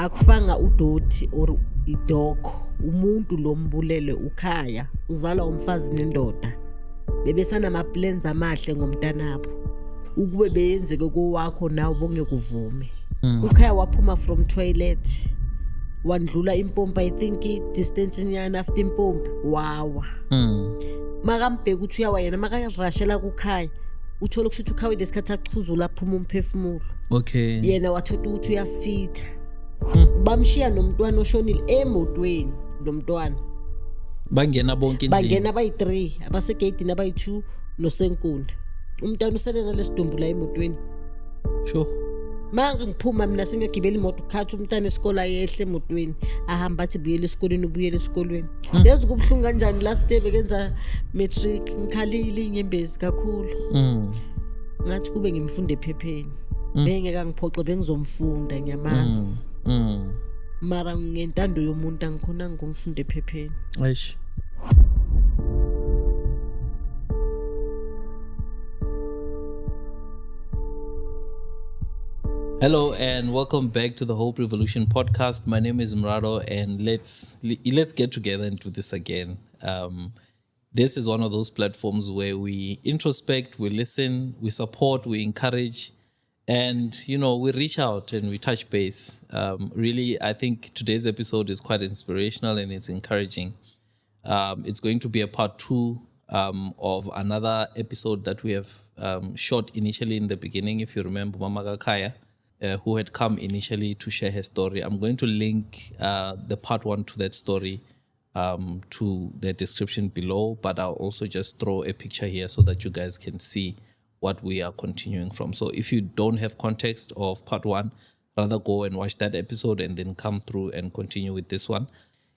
akufanga udoti or idoko, umuntu lombulele ukhaya uzalwa umfazi nendoda bebesana plans amahle ngomntanabo ukube beyenzeke kowakho nawo bongekuvume. Ukhaya waphuma from toilet wandlula impompi, I think distance nyana after impompi wawa. Makambheka ukuthi uyawa yena makayarashela kukhaya uthola ukuthi ukhaya lesikhathi achuzula aphuma umphefumulo. Okay. Yena wathola ukuthi uyafitha. Bamshiya nomntwana oshonile emotweni lo mntwana. Bangena bonke endlini. Bangena bayi3, abasegate abayi2 nosenkunda. Umntwana usele nalesidumbu la emotweni. Sure. Manje ngiphuma mina sengiyagibela imoto ukhathi umntana esikole ayehle emotweni ahamba athi buyele esikolweni. Yazi kubhlungu kanjani last day bekenza matric ngikhalile inyembezi kakhulu. Ngathi kube ngimfunde ephepheni. Bengeka ngiphoxe bengizomfunda ngiyamazi. Mara ngentando yomuntu angikhona ngumfunde ephepheni. Eish. Hello and welcome back to the Hope Revolution podcast. My name is Mrado and let's get together and do this again. This is one of those platforms where we introspect, we listen, we support, we encourage, and we reach out and we touch base. Really, I think today's episode is quite inspirational and it's encouraging. It's going to be a part 2 of another episode that we have shot initially in the beginning, if you remember, Mama Gakaya. Who had come initially to share her story. I'm going to link the part 1 to that story to the description below, but I'll also just throw a picture here so that you guys can see what we are continuing from. So if you don't have context of part 1, rather go and watch that episode and then come through and continue with this one.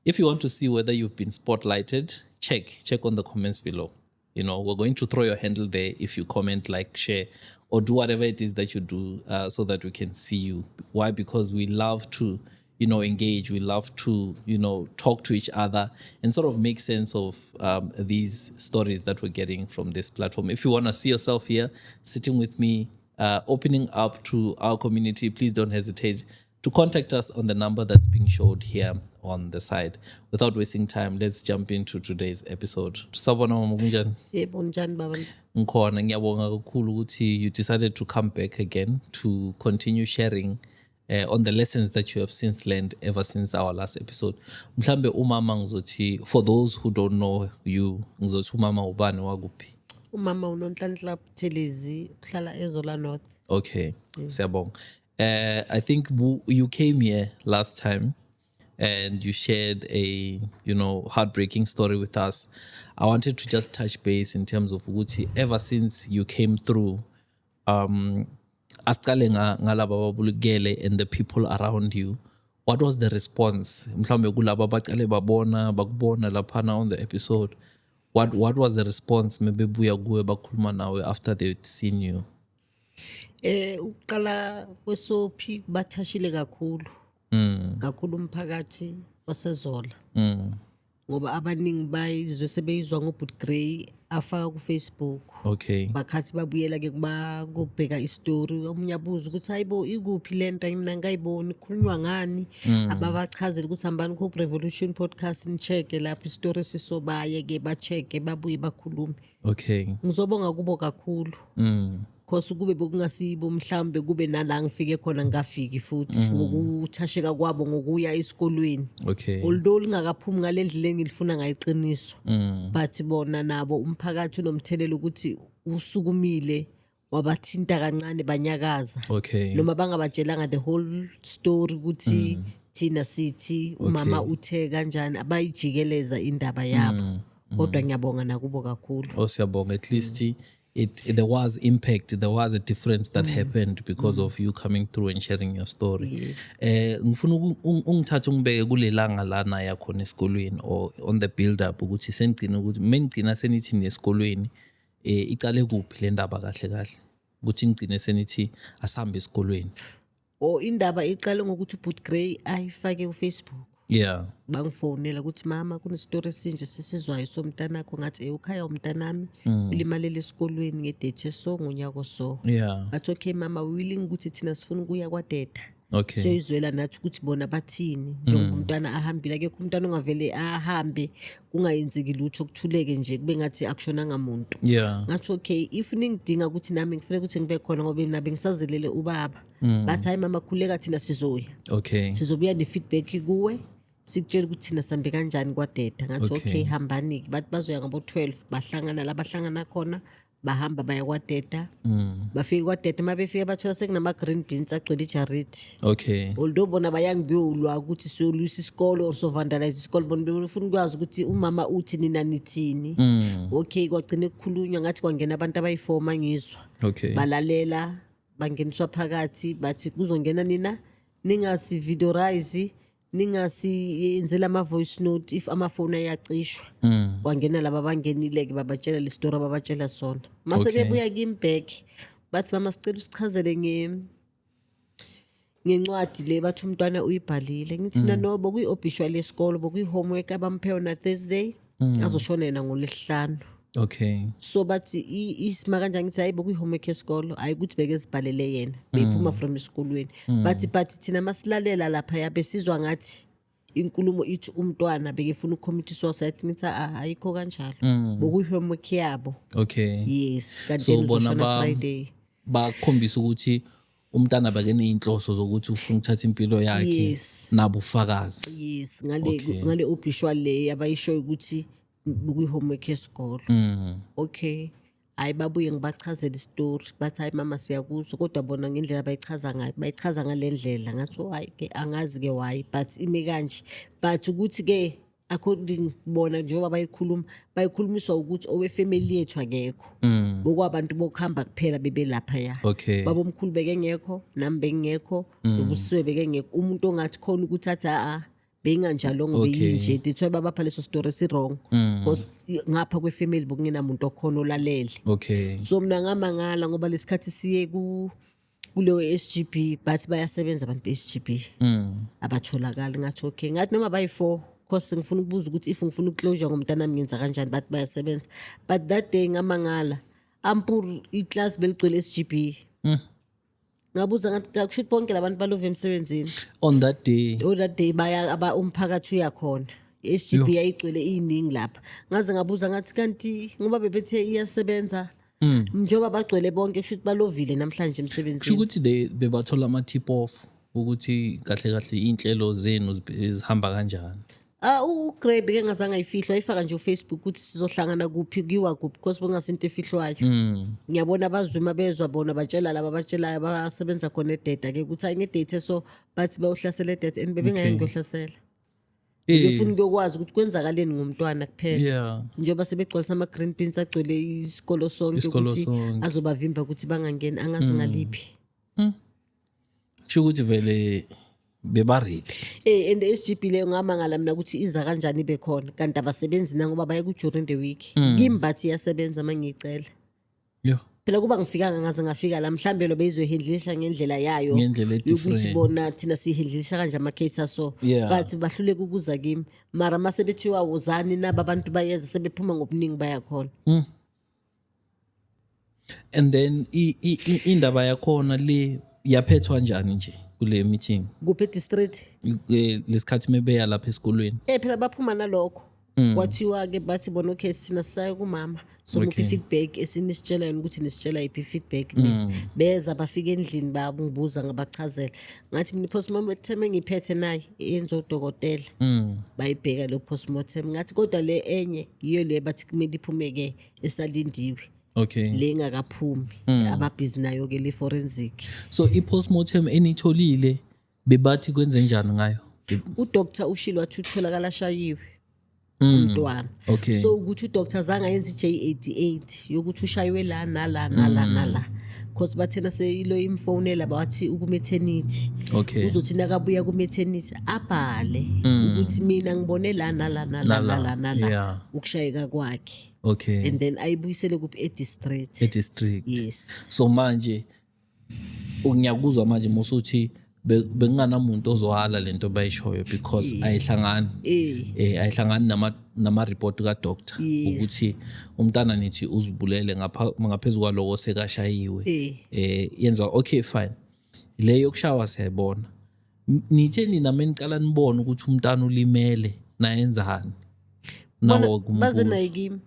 If you want to see whether you've been spotlighted, check on the comments below. We're going to throw your handle there if you comment, like, share, or do whatever it is that you do so that we can see you. Why? Because we love to, engage. We love to, talk to each other and sort of make sense of these stories that we're getting from this platform. If you want to see yourself here, sitting with me, opening up to our community, please don't hesitate to contact us on the number that's being showed here on the side. Without wasting time, let's jump into today's episode. Ngikhona ngiyabonga kakhulu ukuthi you decided to come back again to continue sharing on the lessons that you have since learned ever since our last episode. Mhlambe umama ngizothi, for those who don't know you, ngizothi umama ubani wakuphi? Umama uNonhlanhla Buthelezi uhlala eZola North. Okay, siyabonga. I think you came here last time and you shared a heartbreaking story with us. I wanted to just touch base in terms of ukuthi ever since you came through, asqale ngalaba babulukele and the people around you, what was the response? Mhlambe kulaba baqale babona bakubona laphana on the episode, what was the response? Maybe buya kuwe bakhuluma nawe after they'd seen you. Uqala kwesophi bathashile kakhulu. Kakhulu umphakathi waseZola. Ngoba abaningi bayizwe sebeyizwa ngoBut Gray afaka ku Facebook. Okay. Bakhathi babuyela ke kuba kubheka istory, omunye abuza ukuthi hayibo ikuphi lento mina ngayiboni ikhulunywa ngani, ababachazela ukuthi hambani ku Revolution podcast nicheke lapha istory sisobaye ke bacheke babuye bakhulume. Okay. Ngizobonga kubo kakhulu. Because kube bekungasibo mhlambe kube nala ngifike khona ngafiki futhi ngokuthasheka kwabo ngokuya esikolweni. Okay. Although lingakaphumi ngalendlela engilifuna ngayiqiniso, but bona nabo umphakathi unomthelelo ukuthi usukumile wabathinta kancane banyakaza. Okay. Noma bangabatshelanga the whole story ukuthi thina sithi umama uthe kanjani abayijikeleza indaba yabo. Kodwa ngiyabonga nakubo kakhulu. Siyabonga, at least there was impact, there was a difference that happened because of you coming through and sharing your story. Ngifuna ungithathe ungibeke kulelanga lana yakhona esikolweni or on the build up ukuthi sengcina ukuthi mengcina senithi nesikolweni icale kuphi le ndaba kahle kahle ukuthi ngcine senithi asambe esikolweni. Indaba iqale ngokuthi uBut Gray ayifake ku Facebook. Yeah. Bangifonela ukuthi mama kunestory esinje sisizwayo somntanakho ngathi ukhaya umntanami ulimalele esikolweni ngedate so ngonyaka so. Yeah. Bathi okay mama willing ukuthi thina sifuna ukuya kwaDeta. Okay. Soyizwela nathi ukuthi bona bathini njengoba umntwana ahambile akekho umntwana ongavele ahambe kungayenzeki lutho okuthuleke nje kube ngathi akushonanga muntu. Yeah. Ngathi okay if ningidinga ukuthi nami ngifanele ukuthi ngibe khona ngoba nabe ngisazelele ubaba bathi hayi mama khuleka thina sizoya Okay. sizobuya ne-feedback kuwe sikutshela ukuthi thina sambe kanjani kwadeda. Ngathi okay hambani-ke bathi bazoya ngabo-12 bahlangana la bahlangana khona bahamba baya kwadeda bafike kwadeda uma befike bathola sekunama-green beans agcwele ijaridi. Okay. Although bona bayangiyolwa ukuthi siyolwisa isikolo or sovandalize isikolo bona befuna ukwazi ukuthi umama uthi nina nithini. Okay kwagcine kukhulunywa ngathi kwangena abantu abayi-4 mangizwa Okay. balalela bangeniswa phakathi bathi kuzongena nina ningasi-videorize ningasiyenzela ama-voice note if amafoni ayacishwa. Kwangena laba bangenile-ke babatshela le story ababatshela sona mase Okay. bebuya kimi back bathi mama sicela usichazele ngencwadi le bathi umntwana uyibhalile. Ngithina no bokuyi-obituary yesikolo bokuyi-homework abamphe yona Thursday azoshona yena ngoLwesihlanu. Okay. So bathi isima kanjani ngithi hayi bokuyi-homework yesikolo hayi ukuthi bekezibhalele yena beyiphuma from esikolweni bathi thina masilalela lapha yabe sizwa ngathi inkulumo ithi umntwana bekefuna ucommit suicide. Ngithi ayikho kanjalo bokuyi-homework yabo. Okay. Yes kanti So yena bona uzoshona Friday. bakhombisa ukuthi umntana bakeneyinhloso zokuthi ufuna ukuthatha impilo yakhe Yes. nabo ufakazi. Yes Okay. ngale obituary le abayishoyo ukuthi kuyi-homework yesikolo. Okay hayi babuye ngibachazela istory bathi hayi mama siyakuzwa kodwa bona ngendlela bayichaza ngayo bayichaza ngale ndlela ngathi hayi-ke angazi-ke why but ime kanje but ukuthi-ke according bona njengoba bayikhulumiswa ukuthi owefamily yethu akekho bokwabantu bokuhamba kuphela bebelaphaya. Okay. Babomkhulu bekengekho nami bengekho nobusiwe bekengekho umuntu ongathi khona ukuthi athi benganjalo ngoba Okay. yinje that's why babapha leso story si-wrong because ngapha kwefamily bokungenamuntu okhona olalele. Okay. So mina ngamangala ngoba lesikhathi siye kuleyo SGB bathi bayasebenza abantu be-SGB abatholakali. Ngathi okay ngathi noma bayi-4 cause ngifuna ukubuza ukuthi if ngifuna ukuclosure ngomntanami ngenza kanjani bathi bayasebenza but that day ngamangala ampur iclass beligcwele SGB. Ngabuza ngathi kushuthi bonke labantu balove emsebenzini. On that day. That day baya umphakathi uyakhona SGB yayigcwele iningi lapha ngaze ngabuza ngathi kanti ngoba bebethe iyasebenza njengoba bagcwele bonke kushuthi balovile namhlanje emsebenzini. Ukuthi bebathola ama-tip off ukuthi kahle kahle iy'nhlelo zenu zihamba kanjani. uGrey beke ngazange ayifihlwa ayifaka nje uFacebook ukuthi sizohlangana kuphi kuyiwa kuphi because bongasinto efihlwayo. Ngiyabona abazwima bezwa bona batshela laba batshelayo basebenza khona edata ke ukuthi ayingedate so bathi bayohlasela edata and bebengeke ngiyohlasela. Befuna ukukwazi ukuthi kwenzakaleni ngomntwana kuphela. Yeah. Njengoba sebegcwalisa ama-green beans agcwele isikolo sonke ukuthi azobavimba ukuthi bangangeni angazi ngaliphi. Kusho ukuthi vele bebaredi. And SGB leyo ngamangala mina ukuthi iza kanjani ibe khona kanti abasebenzi nangoba baye during the week. Kimi bathi iyasebenza mangicela. Yo. Phela kuba ngifikanga ngaze ngafika la mhlambe lo beyizohindlisha ngendlela yayo Ngendlela different. ukuthi bona thina sihindlisha kanje ama case aso Yeah. but bahluleka ukuza kimi mara mase bethiwa wozani naba abantu bayeza sebephuma ngobuningi bayakhona. And then indaba yakhona le yaphethwa njani nje kule meeting Kuphi district lesikhathi mebeya lapha esikolweni. phela baphuma nalokho kwathiwa ke bathi bona okay sina sayo kumama so Okay. muphi feedback esinisitshela yona ukuthi nisitshela iphi feedback beza bafika endlini bangibuza ngabachazela ngathi mina postmortem engiphethe naye yenza udokotela bayibheka lo postmortem ngathi kodwa le enye yiyo le bathi kumele iphumeke esalindiwe Okay. le ngakaphumi ababhizi nayo ke le forensic. So i-postmortem enitholile bebathi kwenze njani ngayo. Udoctor ushilo wathi utholakala shayiwe umntwana. Okay. So ukuthi udoctor zange ayenze J88 yokuthi ushayiwe la nala because bathena seyilo imfonela bathi ukumaternity. Okay. Uzothi nakabuya ku-maternity abhale ukuthi mina ngibone la nala Yeah. ukushayeka kwakhe. Okay. And then ayibuyisele kuphi e-district. E-district. Yes. So manje ngiyakuzwa manje musuthi bekunganamuntu ozohala lento bayishoyo because ayihlangani ayihlangani nama-report ka-doctor ukuthi umntana nithi uzibulele ngaphezu kwaloko sekashayiwe. Yenziwa okay fine leyo yokushawa siyayibona nithe nina meniqala nibona ukuthi umntana ulimele nayenzani nawo baze kumbuzo naye kimi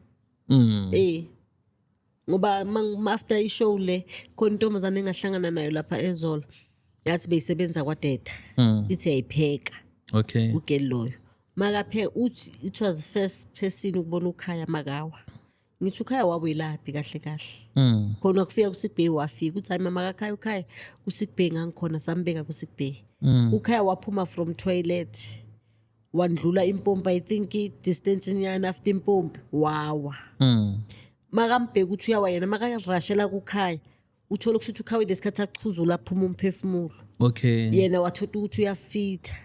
ngoba after ishow le khona intombazane engahlangana nayo lapha eZola yathi beyisebenza kwadeda ithi yayipheka okay ugeli loyo makapheka uthi it was first person ukubona ukhaya makawa ngithi ukhaya wabuyelaphi kahle kahle khona kufika kuSigbhey wafika uthi hayi mama kakhaya ukhaya kuSigbhey ngangikhona sambeka kuSigbhey ukhaya waphuma from toilet wandlula impompi I think distance nyana after impompi wawa makambheka ukuthi uyawa yena makarashela kukhaya uthola ukuthi ukhaya lesikhathi achuzula aphuma umphefumulo okay yena wathola ukuthi uyafitha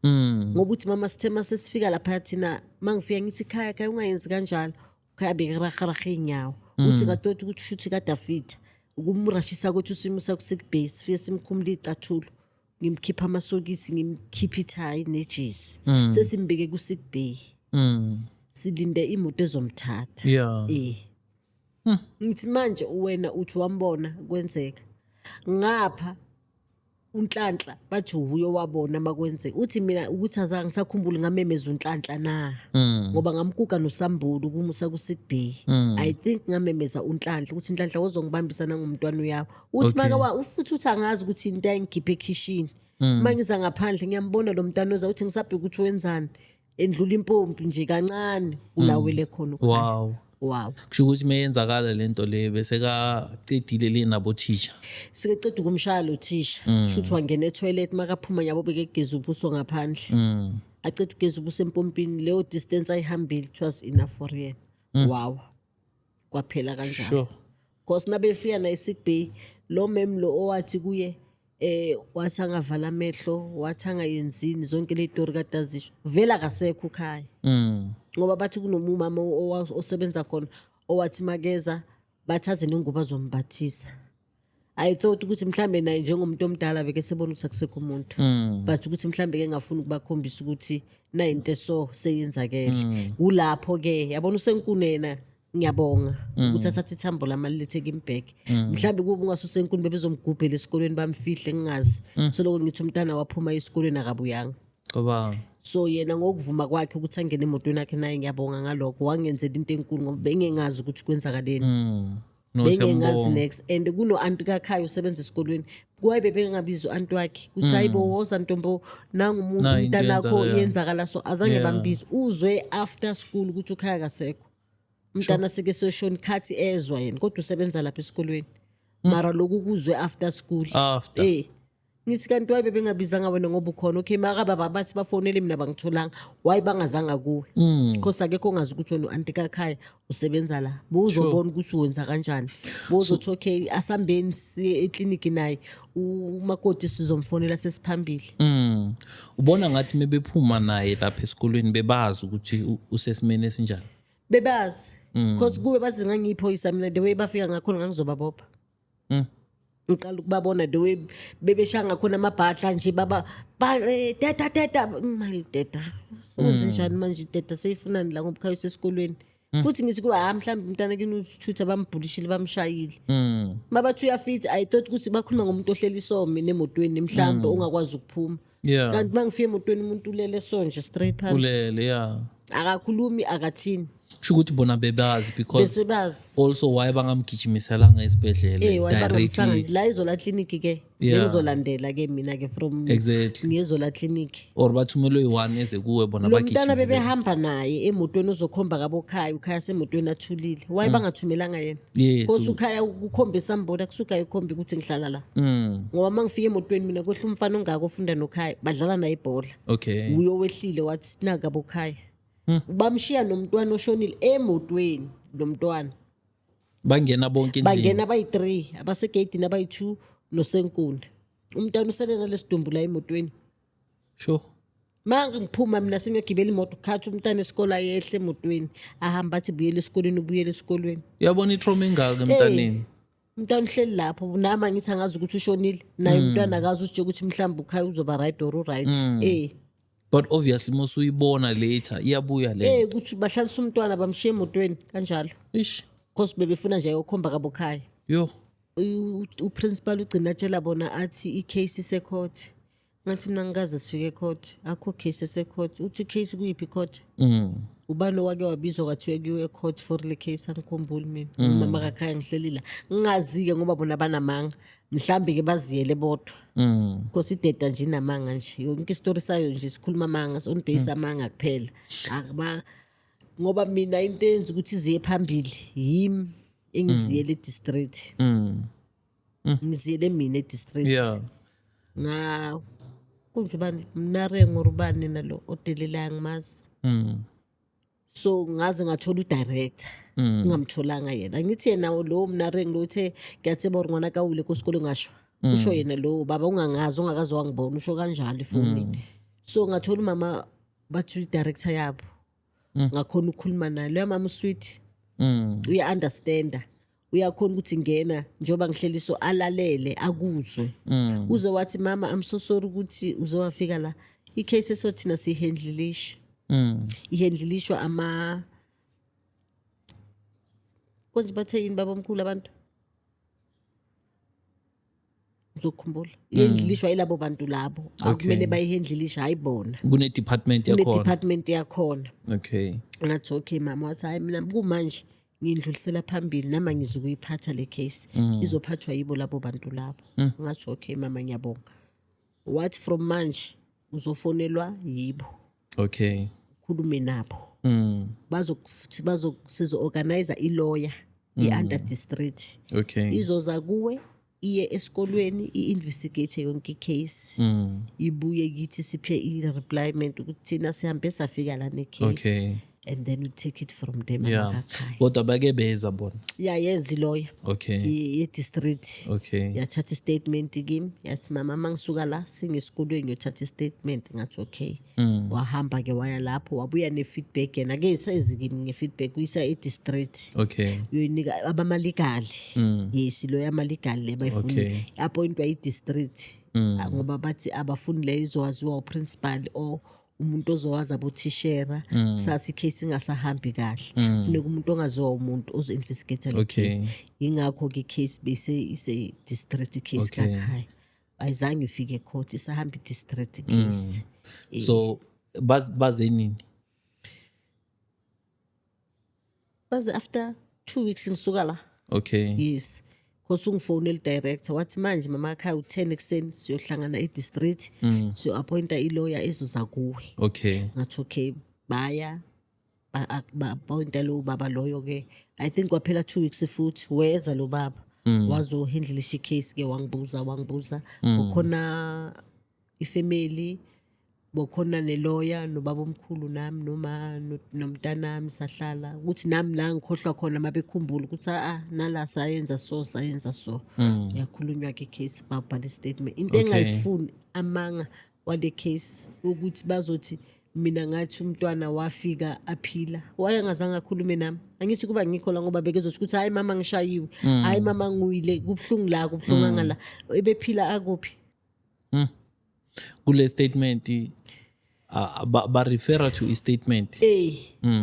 ngoba uthi mama sithema sesifika lapha thina mangifika ngithi khaya ungayenzi kanjalo ukhaya bekarakharaha inyawo uthi katoti ukuthi shuthi kadafitha ukumrashisa kwethu simo sakuSigbhey sifike simkhumula icathulo ngimkhipha amasokisi ngimkhipha ithayi nejesi sesimbeke kuSigbhey silinde imoto ezomthatha yeah ngithi manje wena uthi wambona kwenzeka ngapha uNhlanhla bathi uyo wabona makwenzeka uthi mina ukuthi azange ngisakhumbula ngamemeza uNhlanhla na ngoba ngamkuka noSambulu kumusa kuSigbhey I think ngamemeza uNhlanhla ukuthi uNhlanhla wozongibambisana ngomntwana uyawo uthi maka ufuthi uthi angazi ukuthi into ayingikhiphe ekitchen mangiza ngaphandle ngiyambona lo mntwana oza uthi ngisabhe ukuthi wenzani endlula impompi nje kancane ulawele khona wow kusho ukuthi mayenzakala lento le bese kaqedile le nabothisha sikeceda ukumshaya uthisha shuthi wangena etoilet makaphuma yabo bekegeza ubuso ngaphandle aceda ugeza ubuso empompini leyo distance ayihambile it was enough for yena wow kwaphela kanjalo sure because nabefika na eSigbhey lo mem lo owathi kuye wathi angavala amehlo wathi angayenzini zonke le story kadazisho vela akasekho ukhaya ngoba bathi kunomama osebenza khona owathi makeza bathaze nengubo azombathisa I thought ukuthi mhlambe naye njengomuntu omdala beke sebona ukuthi akusekho umuntu but ukuthi mhlambe ke ngafuna ukubakhombisa ukuthi na into so seyenzakele ulapho ke yabona usenkunena ngiyabonga ukuthi athathe ithambo lamalithe kimbheki mhlambe kube ungasusenkuni bebezomgubhela esikolweni bamfihle ngingazi so lokho ngithi umntana waphuma esikolweni akabuyanga ngoba so yena ngokuvuma kwakhe ukuthi angene emotweni yakhe naye ngiyabonga ngalokho wangenzela into enkulu ngoba bengengazi ukuthi kwenzakaleni bengengazi next and kuno anti kakhaya usebenza esikolweni kwaye bengabiza anti wakhe kuthi hayibo woza ntombo nangumuntu umntanakho yenzakala so azange bambiza uzwe after school ukuthi ukhaya kasekho umntana sike session khathi ezwa yena kodwa usebenza lapha esikolweni mara lokhu kuzwe after school ngithi kanti waye bengabizanga wena ngoba ukhona okay maka baba bathi bafonele mina bangitholanga waye bangazanga kuwe because akekho ongazi ukuthi wena uanti kakhaya usebenza la buzobona ukuthi wenza kanjani bozothi okay asambeni siye eclinic naye umakoti sizomfonela sesiphambili ubona ngathi mebephuma naye lapha esikolweni bebazi ukuthi usesimene esinjani bebazi because kube bathi ngangiyiphoyisa mina the way bafika ngakhona ngangizobabopha ngiqala ukubabona the way bebeshanga khona amabhatla nje baba teta mali teta senze njani manje teta seyifunani la ngoba khayise esikolweni futhi ngithi kuba mhlawumbe umntana kini uthutha bambhulishile bamshayile mabathi uyafita I thought ukuthi bakhuluma ngomuntu ohleli isome nemotweni mhlawumbe ungakwazi ukuphuma kanti mangifike emotweni umuntu ulele sonje straight phansi ulele akakhulumi akathini kusho ukuthi bona bebazi because also why bangamgijimisela esibhedlela directly la izola clinic ke ngizolandela ke mina ke from ngizola clinic or bathumelwe yi1 eze kuwe bona bagijima umntana bebehamba naye emotweni ozokhomba kabokhaya ukhaya semotweni athulile why bangathumelanga yena because ukhaya ukukhombisa mbona kusuka ikhombi ukuthi ngihlala la ngoba mangifika emotweni mina kwehla umfana ongaka ofunda nokhaya badlala naye ibhola okay uyo wehlile wathi sinaka bokhaya bamshiya nomntwana oshonile emotweni nomntwana bangena bonke endlini bangena bayi3 abasegate nabayi2 nosenkunda umntwana uselela lesidumbu la emotweni sure manje ngiphuma mina sengiyogibela imoto khathi umntwana esikole yehle emotweni ahamba athi buyele esikolweni uyabona itrauma engaka emntaneni umntwana uhleli lapho nama ngithi angazi ukuthi ushonile naye umntwana akazi ukuthi mhlawumbe ukhaya uzoba right or right but obviously mose uyibona later iyabuya le ukuthi bahlalisa umntwana bamshiya emotweni kanjalo because bebefuna nje yokhomba kabokhaya uprincipal ugcina tshela bona athi icase ise court ngathi mina ngikaze sifike court akho case esecourt uthi case kuyiphi court ubani owake wabizwa kwathiwe kuyiwe court for le case angikhumbuli mina umama kakhaya ngihlelile ngingazi-ke ngoba bona banamanga mhlambe-ke baziyele bodwa because ideda nje inamanga nje yonke istori sayo nje sikhuluma amanga on-base amanga kuphela ngoba mina into eyenza ukuthi ziye phambili yimi engiziyele e-district ngiziyele mina e-district kunje ubani Mnarengo rubani nalo odelelayo ngimazi so ngaze ngathola udirector ngingamtholanga yena ngithi yena lo Mnarengo lo uthe ngiyathemba ngwana kawule kusikole ngashwa usho yena lo baba ungangazi ungakazi wangibona usho kanjalo efonini so ngathola umama bathi udirector yabo ngakhona ukukhuluma naye lo mama sweet uya understanda uyakhona ukuthi ngena njoba ngihleliso alalele akuzwe uze wathi mama I'm so sorry ukuthi uzowafika la icase esothina sihandlilisha ihandlilishwa konje bathe yini baba omkhulu abantu uzokhumbula ihandlilishwa ilabo bantu labo akumele bayihandlilisha hayibona kune department yakhona okay ngathi okay mama wathi hayi mina kumanje ngindlulisela phambili nama ngizokuyiphatha le case izophathwa yibo labo bantu labo ngathi okay mama ngiyabonga what from manje uzofonelwa yibo okay khulume nabo sizo organize i-lawyer i-under district okay izoza kuwe iye esikolweni i-investigate yonke i-case ibuye kithi siphe i-replyment ukuthi thina sihambe safika la ne-case okay and then we take it from them kodwa bake beza bona yezi lawyer okay ye-district okay yathatha i-statement kimi yathi mama mangisuka la singesikolweni ngiyothatha i-statement ngathi okay wahamba-ke waya lapho wabuya ne-feedback yena ke isezi kimi nge-feedback uyisa e-district okay uyoyinika abamaligali yes lo yamaligali le bayifuna appointwa i-district ngoba bathi abafuni le izowaziwa uprincipal or umuntu ozowazi abothishera sasi case ingasahambi kahle funeka umuntu ongaziwa umuntu ozo-investigate le case ingakho ke case bese ise district case kakhaya ayizange ifike court isahamba i-district case so baze nini baze after 2 weeks ngisuka la okay yes because ungifonele director wathi manje mama ekhaya u10 ekseni siyohlangana e-district siyo-appointa i-lawyer ezoza kuwe okay ngathi okay baya ba-appointa lo baba loyo-ke I think kwaphela 2 weeks futhi weza lo baba wazohandlisha i-case-ke wangibuza ukhona ifamily bokhona ne-lawyer nobaba omkhulu nami noma nomntanami sahlala ukuthi nami la ngikhohlwa khona mabekhumbula ukuthi nala sayenza so yakhulunywa ke case babhala i-statement into engayifuni amanga wale case ukuthi bazothi mina ngathi umntwana wafika aphila wayengazange akhulume nami angithi kuba ngikho la ngoba bekezothi ukuthi hayi mama ngishayiwe hayi mama nguyile kubhlungu la kubhlunga la ebephila akuphi kule statement ba refer to i-statement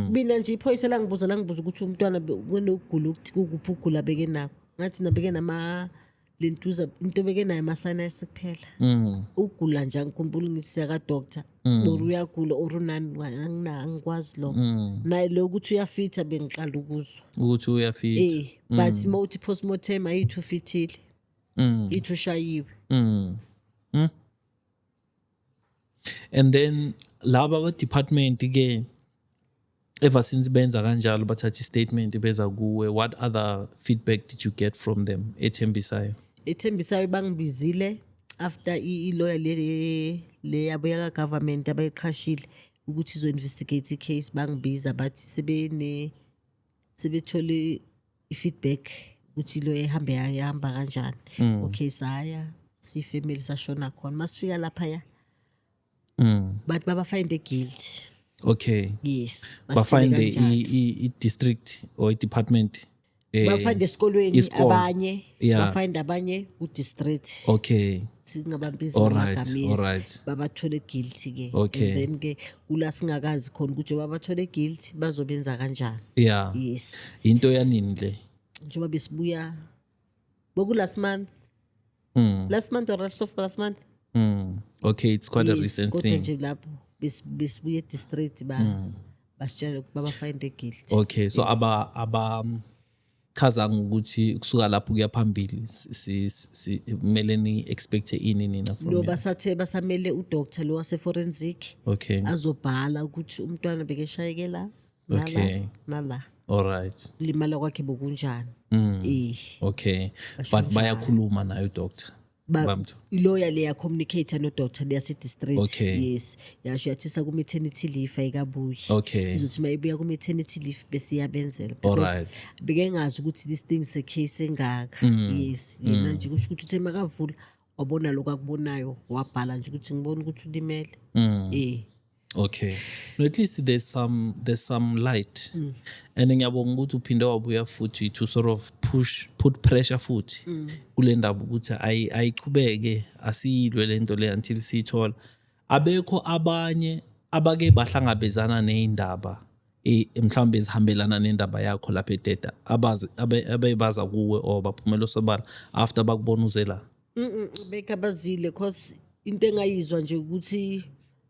mina nje iphoyisa langibuza ukuthi umntwana kunokugula ukuphi ukugula beke nako ngathi nabeke nama lentuza into beke nayo ama-sinus kuphela ukugula nje angikhumbula ngithi siyaka doctor or uyagula or unani angikwazi lo naye lo ukuthi uyafitha bengiqala ukuzwa ukuthi uyafitha but mawuthi postmortem ayithu fitile ithu shayiwe and then laba ba-department ke ever since benza kanjalo bathatha i-statement beza kuwe what other feedback did you get from them ethembisayo bangibizile after i-lawyer le yabo yaka-government abayiqhashile ukuthi izo-investigate i-case bangibiza bathi sebethole i-feedback ukuthi ilo ehambe yahamba kanjani okay saya sifamily sashona khona masifika laphaya but baba find a guilt okay yes bafind i-district or i-department bafind esikolweni abanye bafind abanye ku-district okay singabambiza alright babathole guilty ke okay. And then ke kula singakazi khona ukuthi babathole guilty bazobenza kanjani yes into yanini le njengoba besibuya last month or last month Okay, it's quite a Yes, recent kodwa thing. nje lapho besibuye district basitshela ukuba bafind guilt. Okay, so chaza ukuthi kusuka lapho kuya phambili kumele ni expect ini nina from Lo here. basathe basamele udoctor lo wase forensic Okay. azobhala ukuthi umntwana bekeshayeke la Okay. nala All right. limala kwakhe bokunjani. Okay. But bayakhuluma nayo doctor. Bamthu. Lawyer leya communicate no doctor leya district. Okay. Yes, yasho yathisa ku maternity leave ayikabuyi. Okay. Izothi mayibuya ku maternity leave bese iyabenzela. All right. Bekengazi ukuthi this thing is a case engaka. Yes, yena nje kusho ukuthi uthe makavula wabona lokho akubonayo wabhala nje ukuthi ngibona ukuthi ulimele. Okay. No, at least there's some light. And ngiyabonga ukuthi uphinde wabuya futhi to sort of put pressure futhi kule ndaba ukuthi ayiqhubeke asiyilwe lento le until sithola. Abekho abanye abake bahlangabezana neindaba mhlawumbe ezihambelana nendaba yakho lapha eDeda abayibaza kuwe or baphumela sobala after bakubona uzela. Bekabazile cause into engayizwa nje ukuthi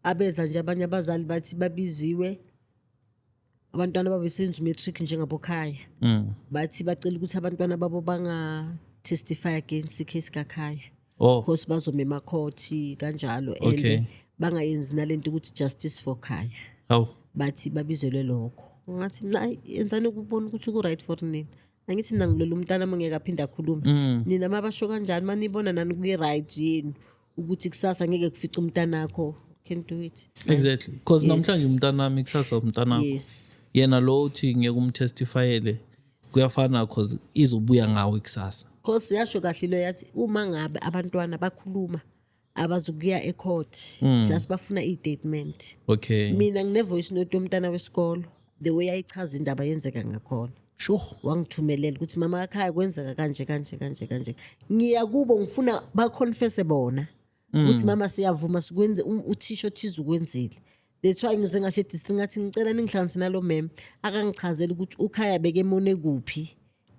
abeza nje abanye abazali bathi babiziwe abantwana babesenza matric njengabokhaya bathi bacela ukuthi abantwana babo banga testify against case kakhaya because bazomema court kanjalo and bangayenzi nalento ukuthi justice for khaya bathi babizelwe lokho ngathi mina yenzani ukubona ukuthi ku right for nini angithi mina ngilolu umntana mangeke aphinda akhulume nina mabasho kanjani manibona nani ku right yini ukuthi kusasa ngeke kufica umntana wakho can do it. Exactly. Because namhlanje umntana wami kusasa umntana wakho. Yes. Yena lo uthi ngeke umtestifyele kuyafana because izobuya ngawe kusasa. Because yasho kahle lo yathi uma ngabe abantwana bakhuluma abazukuya ecourt just bafuna istatement. Okay. Mina ngine voice note yomntana wesikolo the way ayichaza indaba yenzeka ngakhona. Sure. Wangithumelela ukuthi mama ekhaya kwenzeka kanje. Ngiya kubo ngifuna ba confess bona. Uthi mama siyavuma sikwenze uthisho thiza ukwenzile. That's why ngize ngasho district ngathi ngicela ningihlanganise nalo mem akangichazela ukuthi ukhaya bekemone kuphi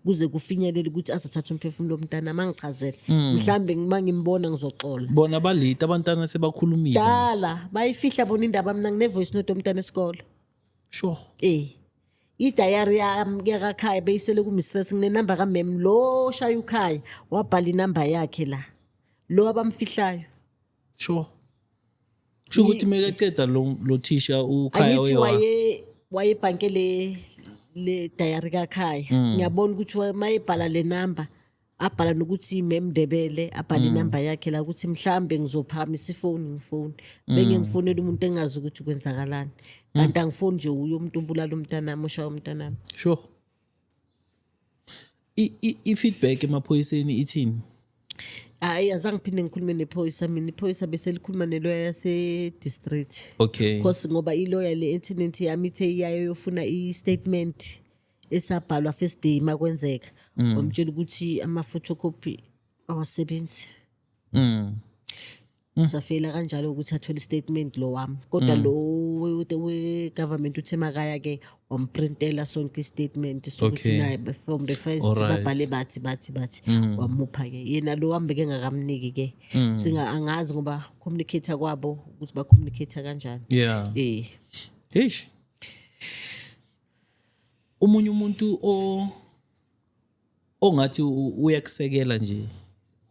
kuze kufinyelele ukuthi asathatha umphefumulo womntana mangichazela mhlambe ngimbona ngizoxola. Bona balita abantwana sebakhulumile. Dala bayifihla bona indaba mina ngine voice note yomntana esikolo. Sure. I-diary yami yakakhaya beyisele ku mistress ngine number ka mem lo shaya ukhaya wabhala inamba yakhe la. Lo abamfihlayo. Sure. Ukuthi mekeceda lo thisha ukhaya waye banke le diary kakhaya ngiyabona ukuthi mayibhala le number abhala nokuthi memndebele abhala inamba yakhe la ukuthi mhlambe ngizophamisa ifoni bengifonela umuntu engazi ukuthi kwenzakalani kanti angifoni nje uyo umuntu ubulala umntana wami ushaya umntana wami. Sure. I-feedback emaphoyiseni ithini? Azange phinde ngikhulume nephoyisa mina iphoyisa bese likhuluma nelawyer yase district. Okay. Because ngoba ilawyer le internet yami ithe iyayo yofuna i-statement esabhalwa first day makwenzeka wamtshela ukuthi ama photocopy awasebenzi. Safela kanjalo ukuthi athole statement lo wami kodwa lo we government uthe makaya ke wamprintela sonke statement sokuthi naye from the first babhale bathi wamupha ke yena lo wami beke ngakamniki ke singa angazi ngoba communicator kwabo ukuthi ba communicate kanjani. Yeah. Eish. Umunye umuntu ongathi uyakusekela nje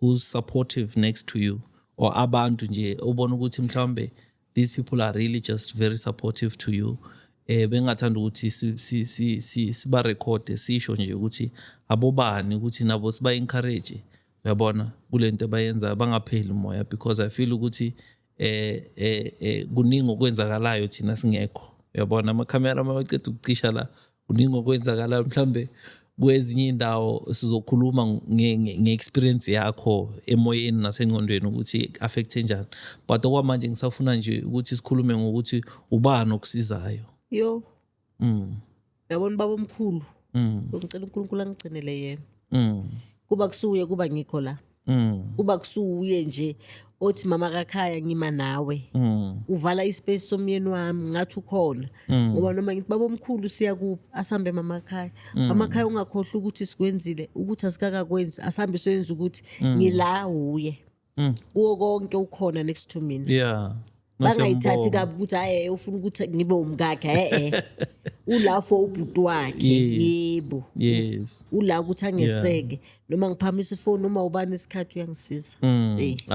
who's supportive next to you or abantu nje ubona ukuthi mhlambe these people are really just very supportive to you bengathanda ukuthi siba record sisho nje ukuthi abobani ukuthi nabo siba encourage uyabona kulento bayenza bangapheli umoya because I feel ukuthi kuningi okwenzakalayo thina singekho uyabona ama camera mawaceda ukucisha la kuningi okwenzakalayo mhlambe kwezinye indawo sizokhuluma ngeexperience yakho emoyeni nasengqondweni ukuthi affect njani but okwamanje ngisafuna nje ukuthi sikhulume ngokuthi ubani okusizayo. Yo. Yabona baba omkhulu. Ngicela uNkulunkulu angigcinele yena. Kuba kusuye kuba ngikho la. Kuba kusuye nje othi mama kakhaya ngima nawe. Uvala ispace somyeni wami ngathi ukhona. Ngoba noma ngithi baba omkhulu siya kuphi asambe mama ekhaya. Mama ekhaya ungakhohlwa ukuthi sikwenzile ukuthi asikakakwenzi asambe soyenza ukuthi ngila uye. kuwo konke ukhona next to mina. Yeah. No, Bangayithathi siyambonga. kabi ukuthi ufuna ukuthi ngibe umkakhe ula for ubhuti wakhe. Yes. Yebo. Yes. Ula ukuthi angeseke noma ngiphamisa ifoni noma ubani isikhathi uyangisiza.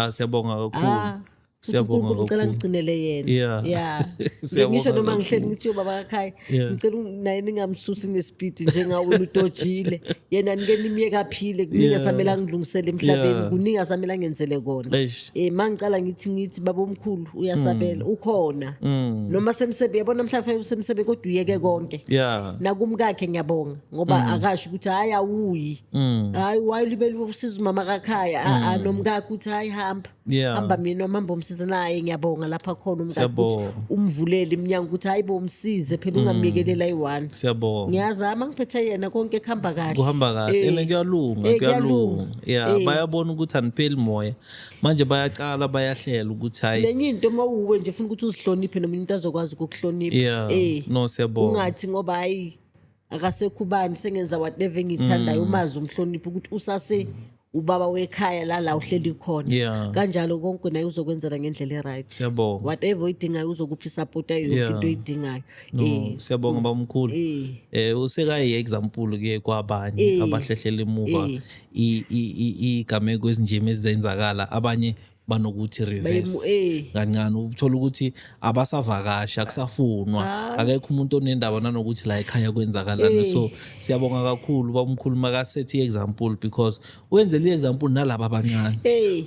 Siyabonga kakhulu. Siyabonga ngicela kakhulu. ngigcinele yena. Yeah. Ngisho noma Siyabonga ngihleli ngithi baba kakhaya Yeah. ngicela naye ningamsusi nespeed njengawe udojile yena nike nimyeka aphile kuningi samela ngilungisele emhlabeni Yeah. kuningi samela ngenzele kona. Eish. Mangicala ngithi baba omkhulu uyasabela ukhona noma semsebe yabona mhlawumbe semsebe kodwa uyeke konke. Yeah. Nakumkakhe ngiyabonga ngoba akasho ukuthi hayi awuyi hayi wayilibele usiza umama kakhaya nomkakhe uthi hayi hamba Yeah. hamba mina mamba umsiza naye ngiyabonga lapha khona umkakhe Siyabonga. ukuthi umvulele iminyango ukuthi hayi bo umsize phela ungamyekelela ayi1. Siyabonga. Ngiyazama ngiphethe yena konke kuhamba kahle. Kuhamba kahle ene kuyalunga. kuyalunga. Yeah, bayabona ukuthi anipheli moya. Manje bayaqala bayahlela ukuthi hayi. Lenye into mawuwe nje ufuna ukuthi uzihloniphe noma umuntu azokwazi ukukuhlonipha. Yeah. No, siyabonga. Ungathi ngoba hayi akasekhubani sengenza whatever ngithandayo umazi umhlonipha ukuthi usase ubaba wekhaya la uhleli khona. Yeah. Kanjalo konke naye uzokwenzela ngendlela eright. Siyabonga. Whatever uyidingayo uzokupha isupport ayo Yeah. into oyidingayo. No, siyabonga bamkhulu. Usekayi example ke kwabanye abahlehlela emuva igameko ezinjeme ezenzakala abanye banokuthi reverse kancane uthola ukuthi abasavakasha kusafunwa akekho umuntu onendaba nanokuthi la ekhaya kwenzakalana. So siyabonga kakhulu bamkhulu makasethi example because wenzele iexample nalabo abancane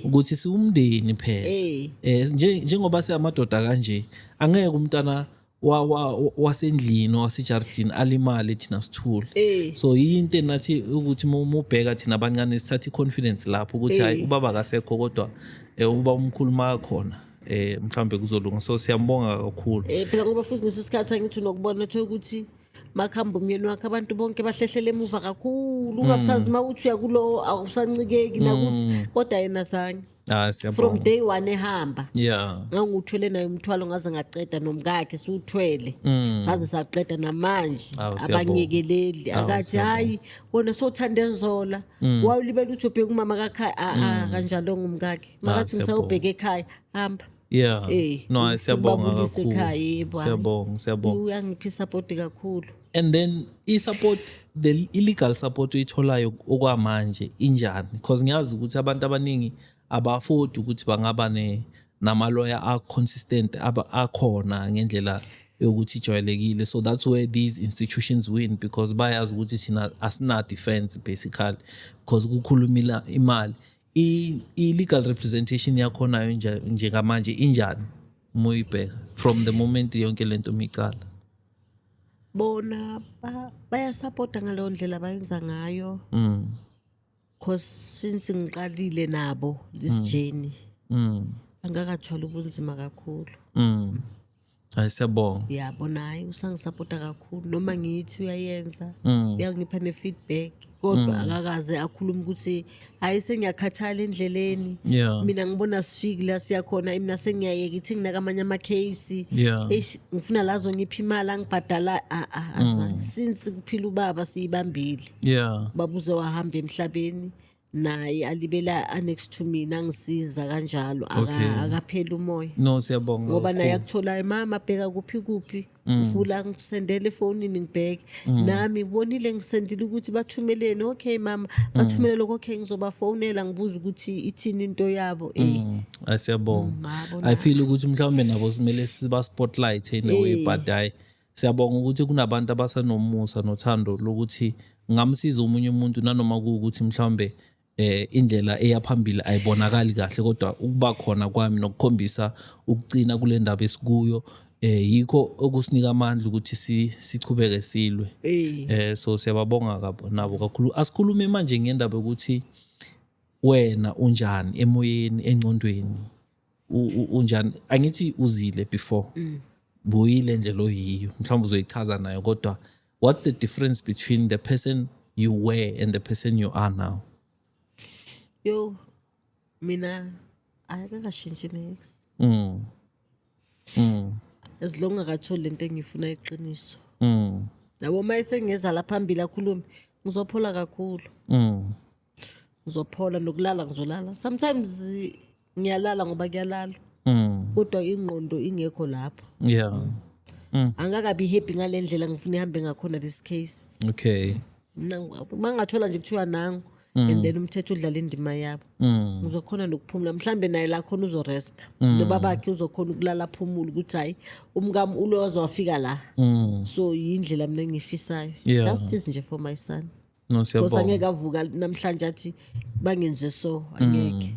ukuthi siwumndeni phela. Njengoba siyamadoda kanje angeke umntana wasendlini wasejardini alimale thina sithule. So into nathi ukuthi mubheka thina abancane sithatha iconfidence lapho ukuthi hayi ubaba akasekho kodwa uba umkhuluma khona mhlambe kuzolunga. So siyambonga kakhulu. Phela ngoba futhi ngesikhathi angithi nokubona ukuthi makhamba umyeni wakhe abantu bonke bahlehlela emuva kakhulu ungabusazi mawuthi uyakulo awusancikeki nakuthi kodwa yena zange from Siyabonga. day 1 ehamba. Yeah. Ngangithwele naye umthwalo ngaze ngaqeda nomkakhe siwuthwele saze saqeda namanje abanyekeleli akathi hayi wona sothandezola wawulibela uthi ubheka umama kakhaya kanjalo ngumkakhe makathi ngisawubheka ekhaya hamba. Yeah. No, siyabonga Babulise kakhulu. ekhaya, yebo, hayi. Siyabonga. Uyangipha support kakhulu. And then i-support, the illegal support uyitholayo okwamanje injani? Because ngiyazi ukuthi abantu abaningi aba-afford ukuthi bangaba nama-lawyer a-consistent akhona ngendlela yokuthi ijwayelekile. So that's where these institutions win because bayazi ukuthi thina asina-defense basically because kukhuluma imali. I-legal representation yakhonayo njengamanje injani muyibheka from the moment yonke lento miqala? Bona bayasupporta ngaleyo ndlela bayenza ngayo because since ngiqalile nabo this journey angakathwala ubunzima kakhulu. Hayi siyabonga. Yabona hayi usangisupporta kakhulu noma ngithi uyayenza uyangipha ne-feedback kodwa akakaze akhuluma ukuthi hayi sengiyakhathala endleleni Yeah. mina ngibona sifiki la siyakhona mina sengiyayeka ithi nginaka amanye ama-case Yeah. ngifuna lazo ngipha imali angibhadala azange since kuphila ubaba siyibambile Yeah. babuze wahamba emhlabeni naye alibela next to mina angisiza kanjalo akaphela umoya No, siyabonga. ngoba naye kakhulu. akutholayo mama bheka kuphi ufula ngisendele efonini ngibheke nami bonile ngisendile ukuthi bathumeleni okay mama bathumele lokho okay ngizobafonela ngibuza ukuthi ithini into yabo Siyabonga. mabona. I feel ukuthi mhlawumbe nabo simele siba spotlight in a way but hayi siyabonga ukuthi kunabantu abasanomusa nothando lokuthi ngamsiza umunye umuntu nanoma kuukuthi mhlawumbe indlela eyaphambili ayibonakali kahle kodwa ukuba khona kwami nokukhombisa ukucina kule ndaba esikuyo yikho okusinika amandla ukuthi sichubeke silwe. So siyababonga nabo kakhulu. Asikhulume manje ngendaba ukuthi wena unjani emoyeni engqondweni unjani angithi uzile before buyile nje lo yiyo mhlawumbe uzoyichaza nayo kodwa what's the difference between the person you were and the person you are now? Yo mina akakashintshi next as long akatholi lento engifuna iqiniso yabo mayesengeza la phambili akhulume ngizophola kakhulu ngizophola nokulala ngizolala sometimes ngiyalala ngoba kuyalala kodwa ingqondo ingekho lapho. Yeah. Angakabi happy ngale ndlela ngifuna ihambe ngakhona this case. Okay. Mangathola nje kuthiwa nangu and then umthetho udlala indima yabo. Uzokhona nokuphumula mhlambe naye la khona uzoresta. Nobabakhe uzokhona ukulala phumula ukuthi hayi umkami ulo wazofika la. So yindlela mina engifisayo. Yeah. That's it nje for my son. No, Because siyabonga. angeke avuka namhlanje athi bangenze so angeke.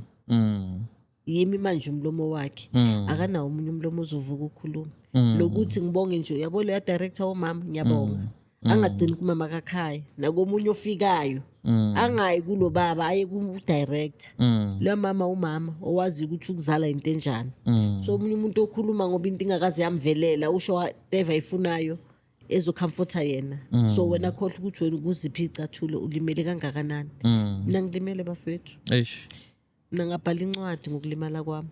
Yimi manje umlomo wakhe akanawo umunye umlomo ozovuka ukukhuluma lokuthi ngibonge nje uyabo le director womama ngiyabonga angagcini kumama kakhaya nakomunye ofikayo angayi kulo baba aye ku director lo mama umama owazi ukuthi ukuzala into enjani so umunye umuntu okhuluma ngoba into ingakaze yamvelela usho whatever ifunayo ezocomforta yena so wena khohle ukuthi wena ukuziphi icathulo ulimele kangakanani mina ngilimele bafethu Eish. mina ngabhala incwadi ngokulimala kwami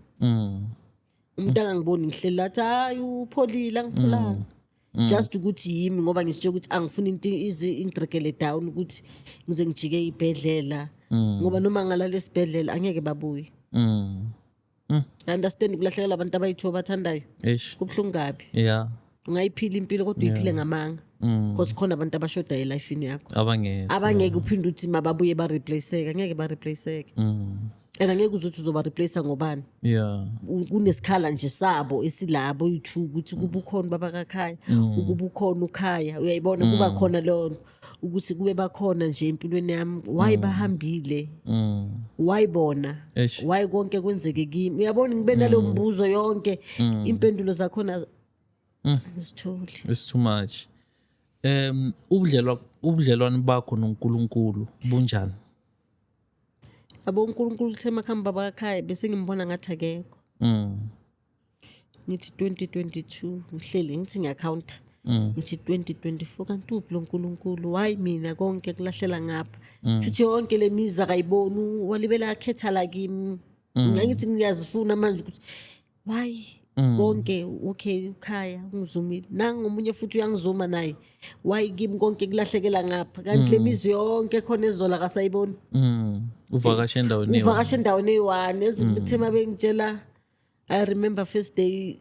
umuntu angangiboni ngihleli lathi hayi upholile angipholanga just ukuthi yimi ngoba ngisitshe ukuthi angifuni into ingidrekele down ukuthi ngize ngijike ibhedlela ngoba noma ngalala esibhedlela angeke babuye understand kulahlekelwa abantu abayithiwa bathandayo Eish. kubhlungu kabi Yeah. ungayiphila impilo kodwa uyiphile ngamanga because khona abantu abashoda elifini yakho abangeke uphinde uthi mababuye ba replaceeka angeke ba replaceeke and angeke uzothi uzoba replace ngobani Yeah. kunesikhala nje sabo esilabo yithu ukuthi kuba ukhona baba kakhaya ukuba ukhona ukhaya uyayibona kuba khona leyo ukuthi kube bakhona nje empilweni yami why bahambile wayibona Eish. why konke kwenzeke kimi uyabona ngibe nalo mbuzo yonke impendulo zakhona ngizitholi It's too much. Ubudlelwane bakho noNkulunkulu bunjani? abo uNkulunkulu uthe makhamba baba kakhaya bese ngimbona ngathi akekho ngithi 2022 ngihleli ngithi ngiyacounta ngithi 2024 kanti uphi lo uNkulunkulu why mina konke kulahlela ngapha futhi yonke lemiza akayiboni walibela akhetha la kimi ngithi ngiyazifuna manje ukuthi why konke okay ukhaya ungizumile nangomunye futhi uyangizuma naye why kimi konke kulahlekela ngapha kanti lemizi yonke khona ezola kasayiboni Uvakashe endaweni uvakashe endaweni eyiwani ezithema bengitshela I remember first day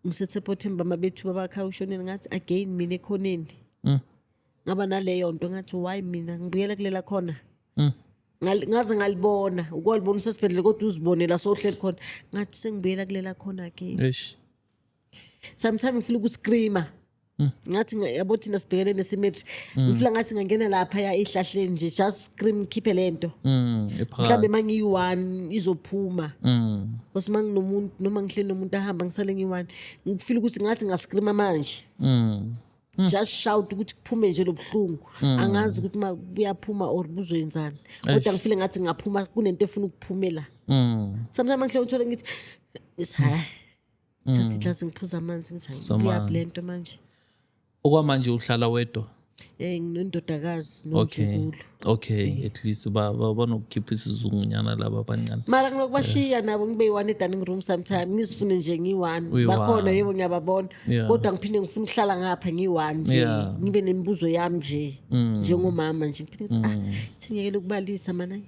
ngiseSeptember mabethu babakha ushoneni ngathi again mina ekhoneni ngaba naleyo nto ngathi why mina ngibuyela kulela khona ngaze ngalibona ukwalibona usesibhedlela kodwa uzibonela sohleli khona ngathi sengibuyela kulela khona again Eish. sometimes ngifuna ukuscreama ngathi yabo thina sibhekene nesimetri ngifuna ngathi ngangena lapha ya ihlahleni nje just scream khipe lento mhlambe mangiyi-1 izophuma because manginomuntu noma ngihleli nomuntu ahamba ngisale ngiyi-1 ngifila ukuthi ngathi ngascreama manje just shout ukuthi kuphume nje lobuhlungu angazi ukuthi buyaphuma or buzoyenzani kodwa ngifile ngathi ngaphuma kunento efuna ukuphumela sometimes ngihle uthole ngithi hayi thathi class ngiphuza amanzi ngithi hayi buyabhlento manje okwamanje uhlala wedwa nginondodakazi nomzukulu okay at least banokukhipha isizungunyana laba abancane mara nginokubashiya nabo ngibe yi-1 edining room sometime ngizifune nje ngiyi-1 bakhona yebo ngiyababona kodwa ngiphinde ngifuna ukuhlala ngapha ngiyi-1 nje ngibe nemibuzo yami nje njengomama nje ngiphinde thingekele ukubalisa mana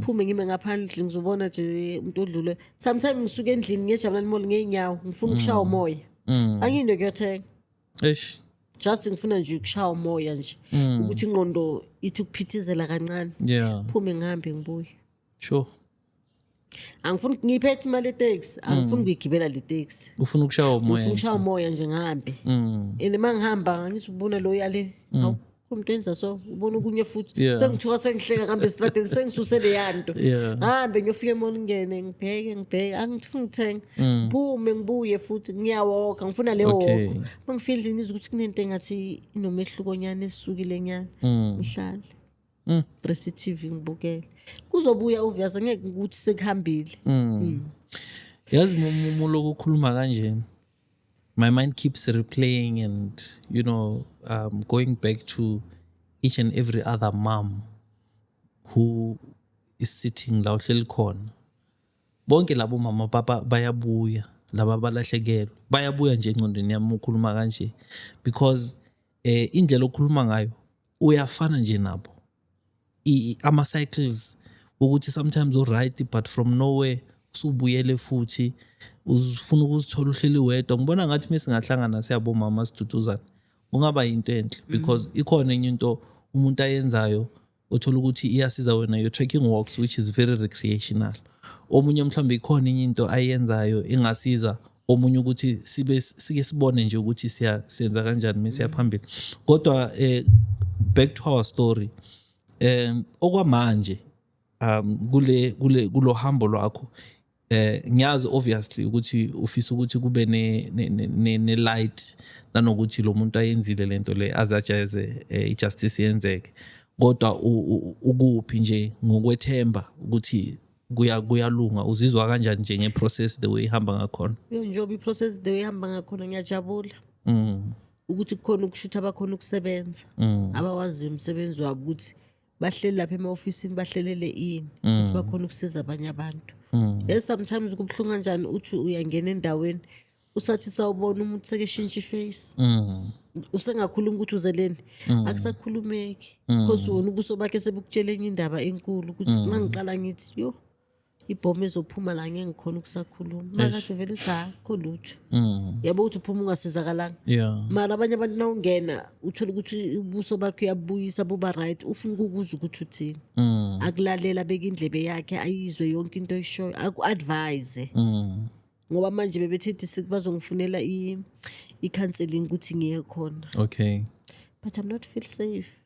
phume ngime ngaphandle ngizobona nje umuntu odlule sometimes ngisuke endlini ngiyejabulani mall ngeenyawo ngifuna ukushaya umoya angiyinto kuyothenga eish just ngifuna nje ukushaya umoya nje ukuthi ingqondo ithi ukuphithizela kancane phume ngihambe ngibuye sure angifuni ngiphethe imali etaxi angifuni ukuyigibela le taxi ufuna ukushaya umoya ufuna ukushaya umoya nje ngihambe and mangihamba ngithi ubona lo yale hawu umuntu enza so ubona okunye futhi sengithuka sengihleka kambe estradeni sengisusele yanto hambe ngiyofika emall ngene ngibheke angifuni ukuthenga phume ngibuye futhi ngiyawoka ngifuna le walk mangifika endlini ukuthi kunento engathi inomehlukonyana esisukile nyana ngihlale press TV ngibukele kuzobuya obvious angeke ukuthi sekuhambile yazi mulo ukukhuluma kanje my mind keeps replaying and going back to each and every other mom who is sitting la uhleli khona bonke labo mama papa bayabuya laba balahlekelwe bayabuya nje engqondweni yami ukhuluma kanje because indlela okhuluma ngayo uyafana nje nabo ama cycles ukuthi sometimes right but from nowhere usubuyele futhi uzifuna ukuzithola uhleli wedwa. Ngibona ngathi mesingahlangana siyabomama siduduzana kungaba into enhle because ikhona enye into umuntu ayenzayo othola ukuthi iyasiza wena, you're taking walks which is very recreational. Omunye mhlawumbe ikhona enye into ayenzayo engasiza omunye ukuthi sike sibone nje ukuthi siyenza kanjani mase yaphambili. Kodwa back to our story, okwamanje kulo hambo lwakho ngiyazi obviously ukuthi ufisa ukuthi kube ne light nanokuthi lo muntu ayenzile lento le azajayeze ijustice yenzeke, kodwa ukuphi nje ngokwethemba ukuthi kuyalunga? Uzizwa kanjani nje ngeprocess the way ihamba ngakhona? Njengoba iprocess the way ihamba ngakhona ngiyajabula ukuthi kukhona ukushutha abakhona ukusebenza abawaziyo umsebenzi wabo ukuthi bahleli lapha ema-ofisini bahlelele ini ukuthi bakhona ukusiza abanye abantu. Yes, sometimes kubhlunga kanjani uthi uyangena endaweni usathi sawubona umuntu sekeshintsha iface usengakhuluma ukuthi uzeleni akusakhulumeki because wona ubuso bakhe sebukutshela enye indaba enkulu ukuthi mangiqala ngithi yo ibhomu ezophuma la ngeke ngikhona ukusakhuluma manje vele uthi akho lutho yabo uthi uphuma ungasizakalanga mara abanye abantu nawungena uthola ukuthi ubuso bakhe uyabuyisa buba right ufuna ukukuza ukuthi uthini akulalela beka indlebe yakhe ayizwe yonke into oyishoyo aku-advise ngoba manje bebethethi sikubazongifunela i-counseling ukuthi ngiye khona okay but I'm not feel safe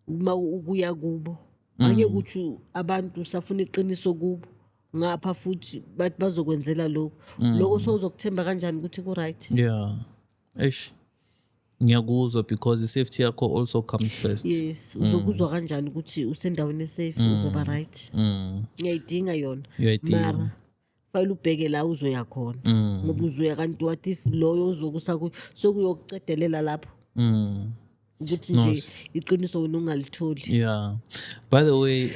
uma ukuya kubo ake ukuthi abantu usafuna iqiniso kubo ngapha futhi bathi bazokwenzela lokho sowuzokuthemba kanjani ukuthi ku right? Ngiyakuzwa because safety yakho also comes first. Yes, uzokuzwa kanjani ukuthi usendaweni safe uzoba right? Ngiyayidinga yona mara fayile ubheke la uzoya khona ngoba uzoya kanti what if loyo uzokusa sokuyokucedelela lapho ukuthi nje iqiniso wena ungalitholi. By the way,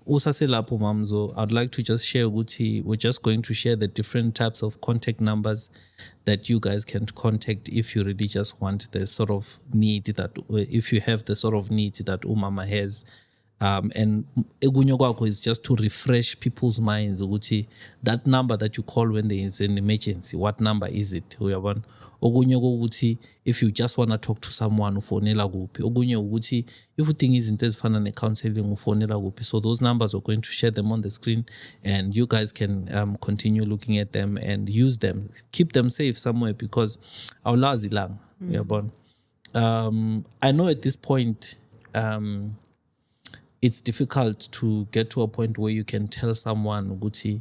usase lapho Mamzo, I'd like to just share ukuthi we're just going to share the different types of contact numbers that you guys can contact if you really just want the sort of need that, if you have the sort of need that umama has. And egunyo kwakho is just to refresh people's minds ukuthi that number that you call when there is an emergency, what number is it? Uyabona? Okunye ukuthi if you just want to talk to someone ufonela kuphi, okunye ukuthi if udinga izinto ezifana ne-counseling ufonela kuphi. So those numbers we're going to share them on the screen and you guys can continue looking at them and use them, keep them safe somewhere because awulazi lang. Uyabona? I know at this point it's difficult to get to a point where you can tell someone ukuthi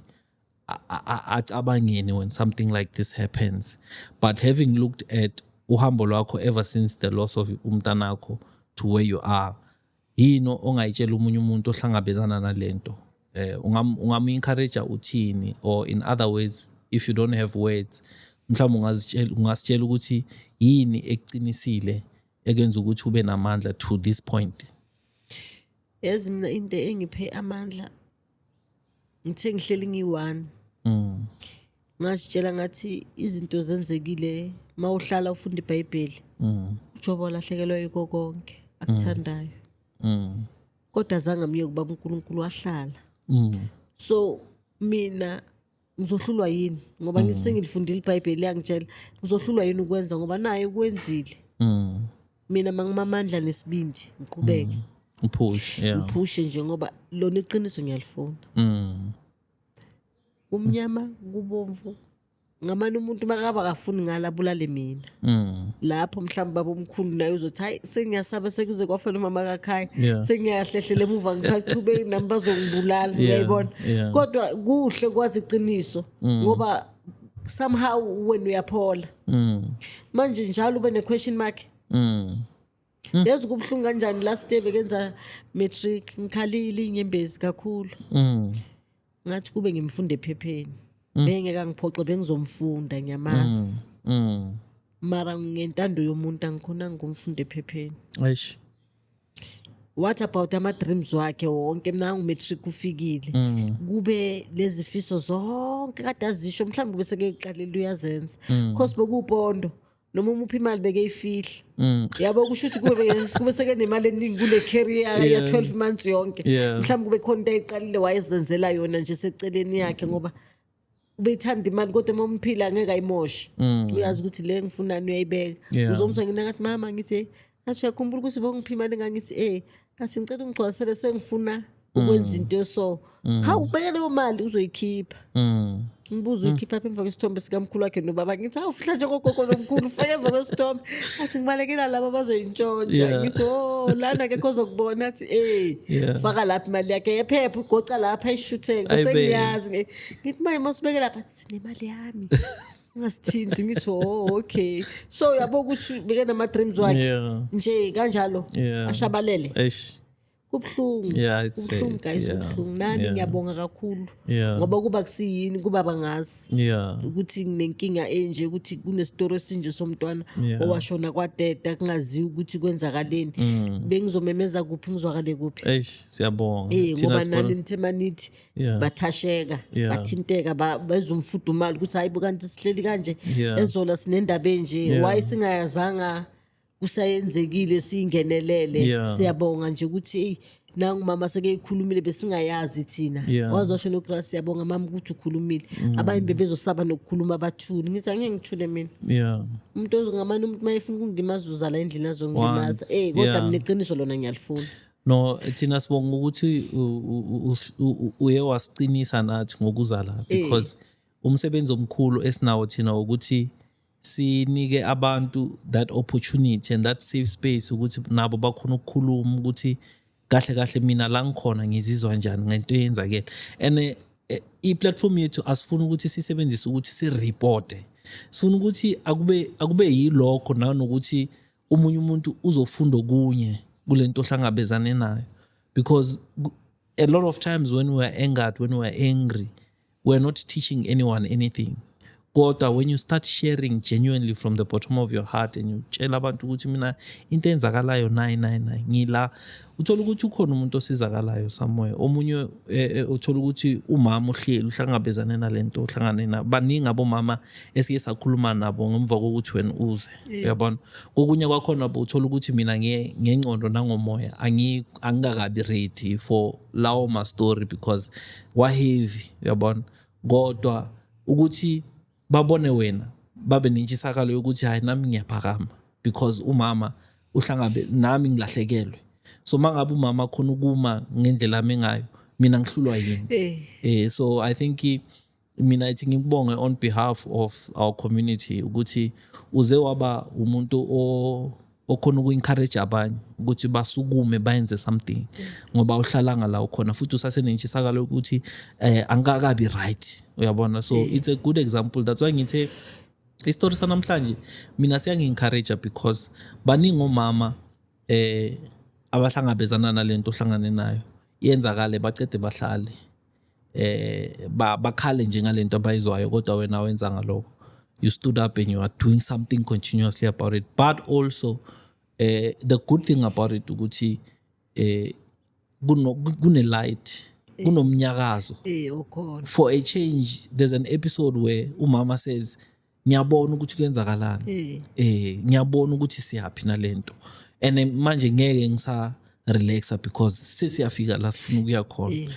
abangeni when something like this happens. But having looked at uhambo lwakho ever since the loss of umntanakho to where you are, yino ongayitshela umunye umuntu ohlangabezana nalento, ungam-encourage uthini? Or in other words, if you don't have words, mhlawumbe ungasitshela ukuthi yini ekuqinisile ekwenza ukuthi ube namandla to this point? Yazi mina into engiphe amandla ngithe ngihleli ngi-1 ngasitshela ngathi izinto zenzekile mawuhlala ufunda iBhayibheli ujoba lahlekelwa yiko konke akuthandayo kodwa zange miye kuba uNkulunkulu wahlala. So mina ngizohlulwa yini ngoba ngisengilifundile iBhayibheli yangitshela ngizohlulwa yini ukwenza ngoba naye ukwenzile. Mina mangimamandla nesibindi ngiqhubeke uphushe nje ngoba lona iqiniso ngiyalifuna. Umnyama kubomvu ngamanye umuntu makaba kafuni ngalabulale mina lapho mhlawumbe baba omkhulu naye uzothi hayi sengiyasaba sekuze kwafela umama kakhaya sengiyahlehlela emuva ngisachube nami bazongibulala uyayibona. Kodwa kuhle kwazi iqiniso ngoba somehow when uyaphola manje njalo ube ne question mark. Yazi kubhlungu kanjani last day bekenza matric ngikhalile inyembezi kakhulu ngathi kube ngimfunde ephepheni bengeka ngiphoxe bengizomfunda ngiyamazi mara ngentando yomuntu angikhona ngumfunde ephepheni. What about ama dreams wakhe wonke mina ngimatric ufikile kube lezi fiso zonke kade azisho mhlawumbe bese keqalile uyazenza because bekupondo noma umuphi imali bekeyifihla yabo kusho ukuthi kube seke nemali eningi kule career ya 12 months yonke mhlawumbe kube khona into ayiqalile wayezenzela yona nje seceleni yakhe ngoba ubeyithanda imali kodwa uma umphila angeke ayimoshe uyazi ukuthi le ngifunani uyayibeka uzomthenga ngathi mama ngithi athi uyakhumbula ukuthi bongiphi imali ngangithi asingicela ungigcwalisele sengifuna ukwenza into so ha ubeke leyo mali uzoyikhipha ngibuza uyikhipha emva kwesithombe sikamkhulu wakhe nobaba ngithi awufihla nje gogogo nomkhulu ufake emva kwesithombe athi ngibalekela laba bazoyintshontsha ngithi lana ke kozokubona athi faka lapha imali yakhe yephepha ugoca lapha ayishutheke bese ngiyazi ngithi maye masibeke lapha athi nemali yami ngasithinti ngithi okay so yabo ukuthi beke nama dreams wakhe nje kanjalo ashabalele kubhlungu kubhlungu guys kubhlungu nani ngiyabonga kakhulu ngoba kuba kusiyini kuba bangazi ukuthi nginenkinga enje ukuthi kunestory esinje somntwana owashona kwadeda kungaziwa ukuthi kwenzakaleni bengizomemeza kuphi ngizwakale kuphi siyabonga ngoba nani nithemanithi bathasheka bathinteka bezumfudumala ukuthi hayi bukanti sihleli kanje ezola sinendaba enje why singayazanga kusayenzekile singenelele siyabonga nje ukuthi nangu mama sekeyikhulumile besingayazi thina wazosho noGrace siyabonga mama ukuthi ukhulumile abanye bebezosaba nokukhuluma abathuli ngithi angeke ngithule mina umuntu ozongamani umuntu mayefuna ukungilimaza la endlini azongilimaza kodwa mina iqiniso lona ngiyalifuna no thina sibonga ukuthi uye wasicinisa nathi ngokuzala because umsebenzi omkhulu esinawo thina ukuthi sinike abantu that opportunity and that safe space ukuthi nabo bakhona ukukhuluma ukuthi kahle mina la ngikhona ngizizwa njani ngento eyenzakele and i-platform yethu asifuna ukuthi sisebenzise ukuthi sireporte sifuna ukuthi akube yilokho nanokuthi umunye umuntu uzofunda okunye kulento ohlangabezane nayo because a lot of times when we are angered when we are angry we are not teaching anyone anything. Kodwa when you start sharing genuinely from the bottom of your heart and you tshela abantu ukuthi mina into enzakalayo 999 ngila uthola ukuthi ukhona umuntu osizakalayo somewhere omunye uthola ukuthi umama uhleli uhlangabezane nalento ohlangane na baningi abomama esiye sakhuluma nabo ngemva kokuthi wena uze uyabona kokunye kwakhona uthola ukuthi mina ngengcondo nangomoya angikakabi ready for lawo ma story because wa heavy uyabona kodwa ukuthi babone wena babe nentshisakalo yokuthi hayi nami ngiyaphakama because umama uhlangabe nami ngilahlekelwe so mangabe umama khona ukuma ngendlela mengayo mina ngihlulwa yini so I think mina ithi ngibonge on behalf of our community ukuthi uze waba umuntu okhona uku-encourage abanye ukuthi basukume bayenze something ngoba uhlalanga la ukhona futhi usasenentshisakalo ukuthi angakabi right uyabona so it's a good example that's why ngithe istory sanamhlanje mina siyangi-encourage because baningi omama abahlangabezana nalento ohlangane nayo yenzakale bacede bahlale bakhale nje ngalento abayizwayo kodwa wena wenza ngalokho you stood up and you are doing something continuously about it but also the good thing about it ukuthi kune light kunomnyakazo for a change. There's an episode where umama says ngiyabona ukuthi kuyenzakalani ngiyabona ukuthi siyaphina nalento and manje ngeke ngisa relaxa because sesiyafika la sifuna ukuya khona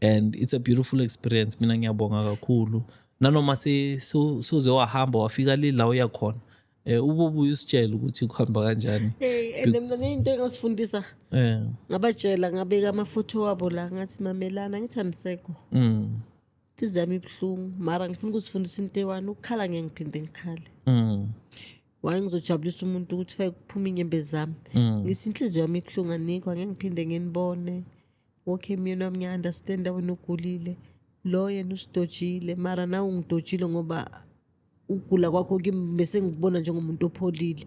and it's a beautiful experience. Mina ngiyabonga kakhulu nanoma soze wahamba wafika la uya khona ububuye usitshela ukuthi kuhamba kanjani mina into engasifundisa ngabatshela ngabeka amafutho wabo la ngathi mamelana ngithandiseko tizami ibhlungu mara ngifuna ukusifundisa into ewani ukukhala ngeke ngiphinde ngikhale waye ngizojabulisa umuntu ukuthi fake kuphuma inyembezi zami ngisinhliziyo yami ibhlungu anikho ngeke ngiphinde nginibone okay mina ngiyaunderstand wena ugulile lo yena usidojile mara na ungidojile ngoba ukugula kwakho kimi bese ngikubona njengomuntu opholile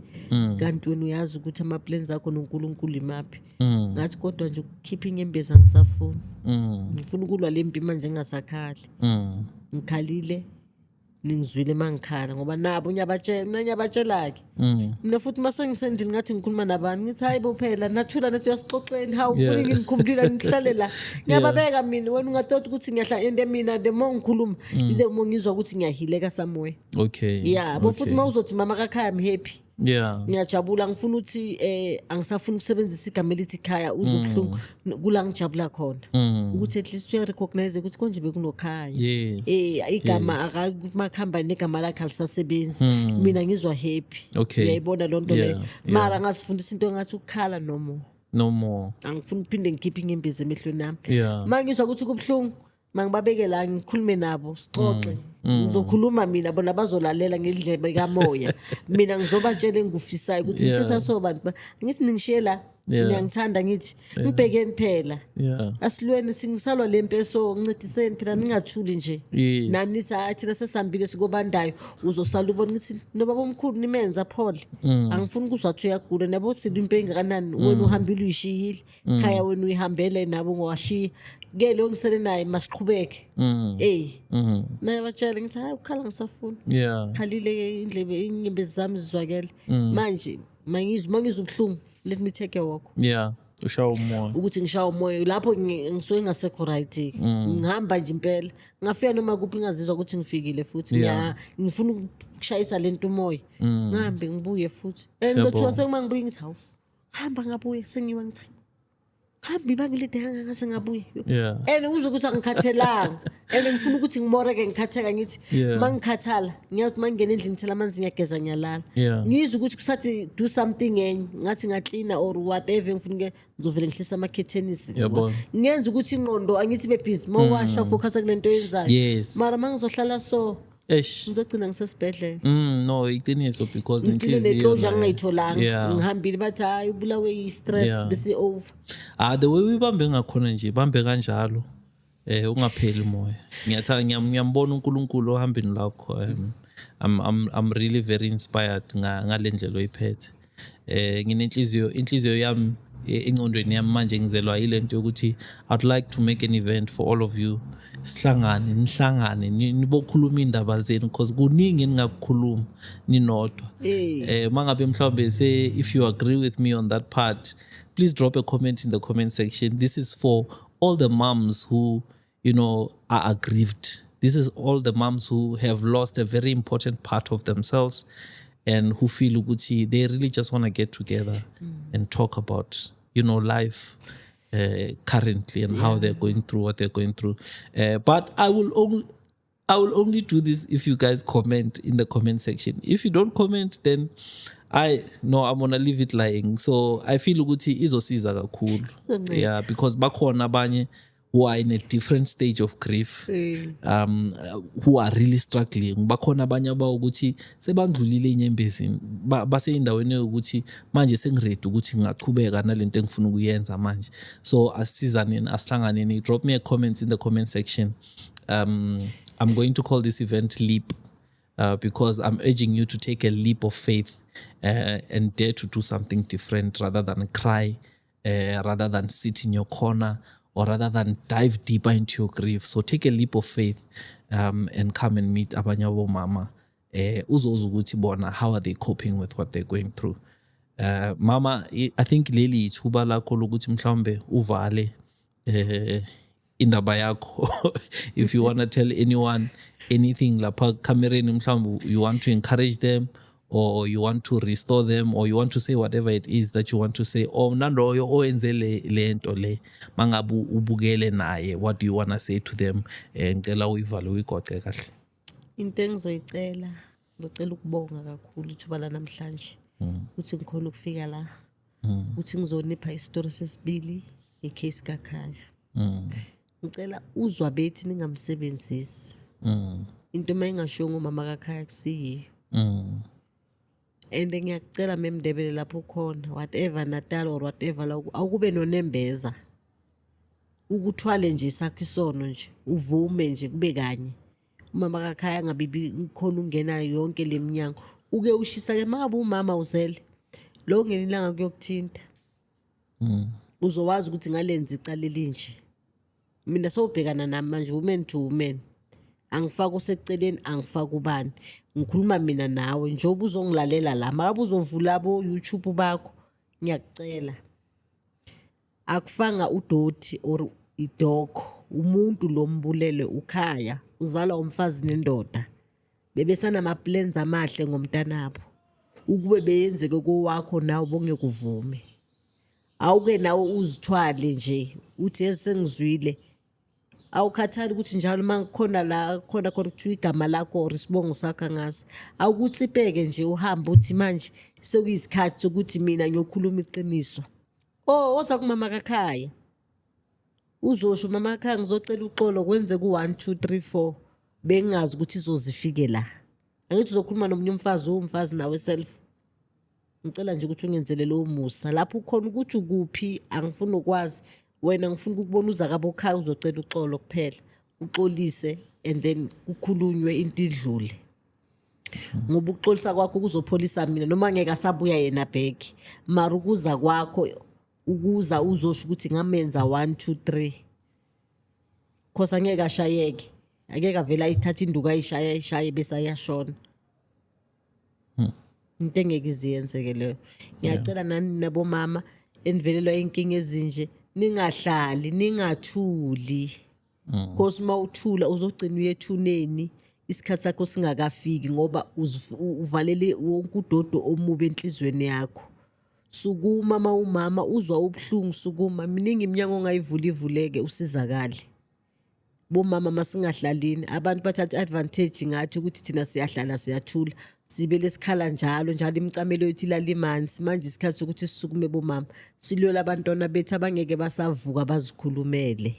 kanti wena uyazi ukuthi ama plans akho noNkulunkulu imaphi ngathi kodwa nje ukukhipha inyembezi angisafuni ngifuna ukulwa lempi manje ngingasakhali ngikhalile ningizwile mangikhala ngoba nabo ngiyabatshela-ke mina futhi mase ngisendlini ngathi ngikhuluma nabani ngithi hayi bo phela nathula nathi uyasixoxeni hawu kuningi ngikhumbulile ngihlale la ngiyababeka mina wena ungatoti ukuthi ngiyahla ende mina the more ngikhuluma the more ngizwa ukuthi ngiyahileka somewhere okay bo futhi mawuzothi mama kakhaya I'm happy ngiyajabula ngifuna ukuthi angisafuni ukusebenzisa igama elithi khaya uzobuhlungu kula ngijabula khona ukuthi at least uyarecognize ukuthi konje bekunokhaya igama akakumakhamba negama lakhe alisasebenzi mina ngizwa happy uyayibona lonto leyo mara ngasifundisa into engathi ukukhala no more angifuni ukuphinde ngikhiphe inyembezi emehlweni nami mangizwa ukuthi kubuhlungu mangibabeke la ngikhulume nabo sixoxe ngizokhuluma mina bona bazolalela ngendlebe kamoya mina ngizobatshela engufisayo ukuthi ngifisa so bantu ngithi ningishiye la ngiyangithanda ngithi ngibhekeni phela asilweni singisalwa lempeso ngincediseni phela ningathuli nje nani nithi thina sesihambile sikobandayo uzosala ubona ukuthi nobaba omkhulu nimenza phole angifuni ukuzwa ukuthi uyagula nabo silwimpe engakanani wena uhambile uyishiyile khaya wena uyihambele nabo ngowashiya ke lo ngisele naye masiqhubeke naye batshela ngithi hayi ukhala ngisafuna khalile indlebe inyembezi zami zizwakele manje mangizwa ubuhlungu let me take a walk ushawa umoya ukuthi ngishawa umoya lapho ngisuke ngasekho right ngihamba nje impela ngafika noma kuphi ngazizwa ukuthi ngifikile futhi ngifuna ukushayisa lento umoya ngihambe ngibuye futhi ngithiwa sekungibuye ngithi hawu hamba ngabuye sengiwa ngithi hambi bangilide ngase ngabuye uzwe ukuthi angikhathelanga ngifuna ukuthi ngimoreke ngikhatheka ngithi mangikhathala ngiyathi mangena endlini ngithela amanzi ngiyageza ngiyalala ngizwe ukuthi kusathi do something enye ngathi ngaklina or whatever ngifuna ngizovela ngihlisa ama-curtains ngenza ukuthi ingqondo angithi bebhizi mawasha focus kulento yenzayo mara mangizohlala so ngizogcina ngisesibhedlela no iqiniso because nenhliziyo angayitholanga ngihambile bathi hayi ubulawe yi-stress bese over the way uyibambe ngakhona nje bambe kanjalo ungapheli moya ngiyambona uNkulunkulu ohambeni lakho I'm really very inspired ngale ndlela oyiphethe inhliziyo yami engqondweni yami manje ngizelwa ilento yokuthi I'd like to make an event for all of you nihlangane nibokhuluma indaba zenu because kuningi ningakukhuluma ninodwa mangabe mhlawumbe say if you agree with me on that part please drop a comment in the comment section. This is for all the moms who are aggrieved. This is all the moms who have lost a very important part of themselves and who feel ukuthi they really just want to get together and talk about life currently and how they're going through what they're going through. But I will only do this if you guys comment in the comment section. If you don't comment, then I'm gonna leave it lying. So I feel ukuthi izosiza kakhulu. Because bakhona abanye who are in a different stage of grief, who are really struggling. Bakhona abanye ukuthi sebandlulile inyembezi baseyindaweni ukuthi manje sengiredi ukuthi ngingaqhubeka nalento engifuna ukuyenza manje. So asizaneni asihlanganeni. Drop me a comment in the comment section. I'm going to call this event Leap because I'm urging you to take a leap of faith and dare to do something different rather than cry, rather than sit in your corner, or rather than dive deeper into your grief. So take a leap of faith and come and meet abanye abomama. Uzoza ukuthi bona how are they coping with what they're going through. Mama, I think leli ithuba lakho lokuthi mhlawumbe uvale indaba yakho. If you want to tell anyone anything lapha kamereni mhlawumbe you want to encourage them, or you want to restore them, or you want to say whatever it is that you want to say, or naloyo owenze le nto le mangabu ubukele naye, what do you want to say to them? Ngicela uyivale uyigoce kahle. Into engizoyicela ngicela ukubonga kakhulu ithuba la namhlanje ukuthi ngikhona ukufika la ukuthi ngizonipha isitori sesibili icase kakhaya. Ngicela uzwa bethi ningamsebenzisi into mayingasho ngomama kakhaya kusiyiyo. And ngiyacela memndebele lapho khona whatever Natal or whatever la awukube nonembeza ukuthwale nje sakho isono nje uvume nje kube kanye umama kakhaya ngabibi ngikhona ungena yonke leminyango uke ushisa ke mangabe umama uzele lo ngenilanga kuyokuthinta uzowazi ukuthi ngalenza icala elinje mina sobhekana nami manje women to women angifaka oseceleni, angifaka ubani. Ngikhuluma mina nawe njengoba uzongilalela la, makabe uzovula abo-YouTube bakho, ngiyakucela. Akufanga udoti or idog, umuntu lo mbulele ukhaya, uzala umfazi nendoda. Bebesanama-plans amahle ngomntanabo. Ukube beyenzeke kowakho nawe bongekuvume. Awuke nawe uzithwale nje uthi esengizwile. Awukhathali ukuthi njalo mangikhona la khona kuthiwa igama lakho or isibongo sakho ngazi. Awukutsipeke nje uhambe uthi manje sekuyisikhathi sokuthi mina ngiyokhuluma iqiniso. Oza kumama kakhaya. Uzosho mama kakhaya ngizocela uxolo kwenze ku1 2 3 4 bengazi ukuthi izozifike la. Angithi uzokhuluma nomunye umfazi nawe self. Ngicela nje ukuthi ungenzele lo musa lapho ukhona ukuthi ukuphi angifuni ukwazi wena ngifuna ukubona uza kabo ekhaya uzocela uxolo kuphela uxolise and then kukhulunywe into idlule ngoba ukuxolisa kwakho kuzopholisa mina noma ngeke asabuya yena back mara ukuza kwakho ukuza uzosho ukuthi ngamenza 1 2 3 khosa angeke ashayeke akeke avela ayithatha induku ayishaye bese ayashona into engeke iziyenzeke leyo. Ngiyacela nani nabomama enivelelwa inkinga ezinje ningahlali ningathuli because mawuthula uzogcina uyethuneni isikhathi sakho singakafiki ngoba uvalele wonke udodo omubi enhlizweni yakho. Sukuma mawumama uzwa ubhlungu sukuma miningi iminyango ongayivula usizakale. Bomama masingahlalini abantu bathatha advantage ngathi ukuthi thina siyahlala siyathula sibe lesikhala njalo imicamelo yethu ilala imanzi manje isikhathi sokuthi sisukume bomama silwela abantwana bethu abangeke basavuka bazikhulumele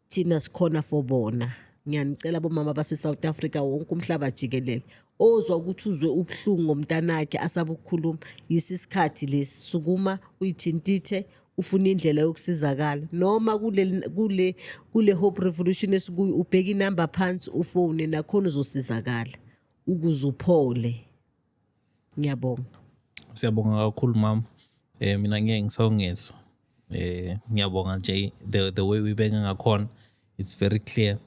thina sikhona for bona. Ngiyanicela bomama base South Africa wonke umhlaba jikelele ozwa ukuthi uzwe ubhlungu ngomntanakhe asabukhuluma yisisikhathi lesi sukuma uyithintithe ufuna indlela yokusizakala noma kule Hope Revolution esikuyo ubheka inamba phansi ufone nakhona uzosizakala ukuze uphole. Ngiyabonga. Siyabonga kakhulu mama. Mina ngeke ngisawungeza. Ngiyabonga nje the way we beka ngakhona it's very clear.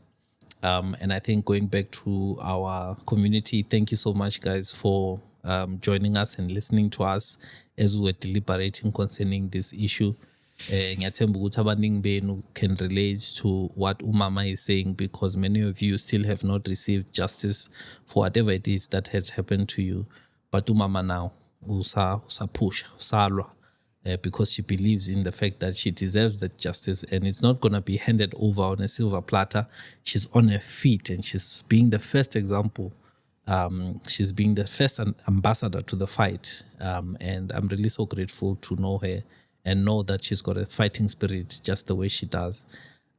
And I think going back to our community, thank you so much guys for joining us and listening to us as we were deliberating concerning this issue. Ngiyathemba ukuthi abaningi benu can relate to what umama is saying because many of you still have not received justice for whatever it is that has happened to you. But umama now usapusha usalwa because she believes in the fact that she deserves that justice and it's not going to be handed over on a silver platter. She's on her feet and she's being the first example. She's being the first ambassador to the fight. And I'm really so grateful to know her and know that she's got a fighting spirit just the way she does.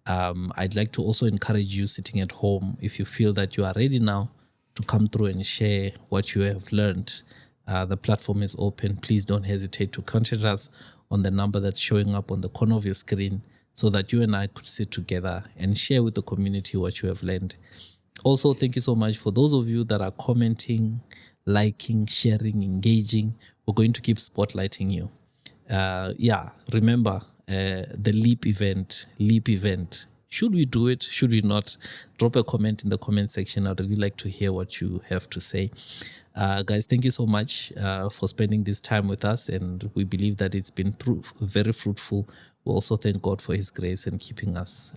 I'd like to also encourage you sitting at home, if you feel that you are ready now to come through and share what you have learned. The platform is open. Please don't hesitate to contact us on the number that's showing up on the corner of your screen so that you and I could sit together and share with the community what you have learned. Also, thank you so much for those of you that are commenting, liking, sharing, engaging. We're going to keep spotlighting you. Remember the leap event. Should we do it? Should we not? Drop a comment in the comment section. I'd really like to hear what you have to say. Guys, thank you so much for spending this time with us, and we believe that it's been very fruitful. We also thank God for His grace and keeping us.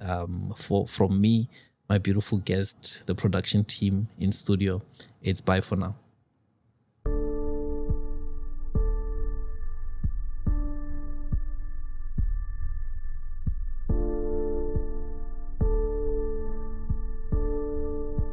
From me, my beautiful guest, the production team in studio, it's bye for now.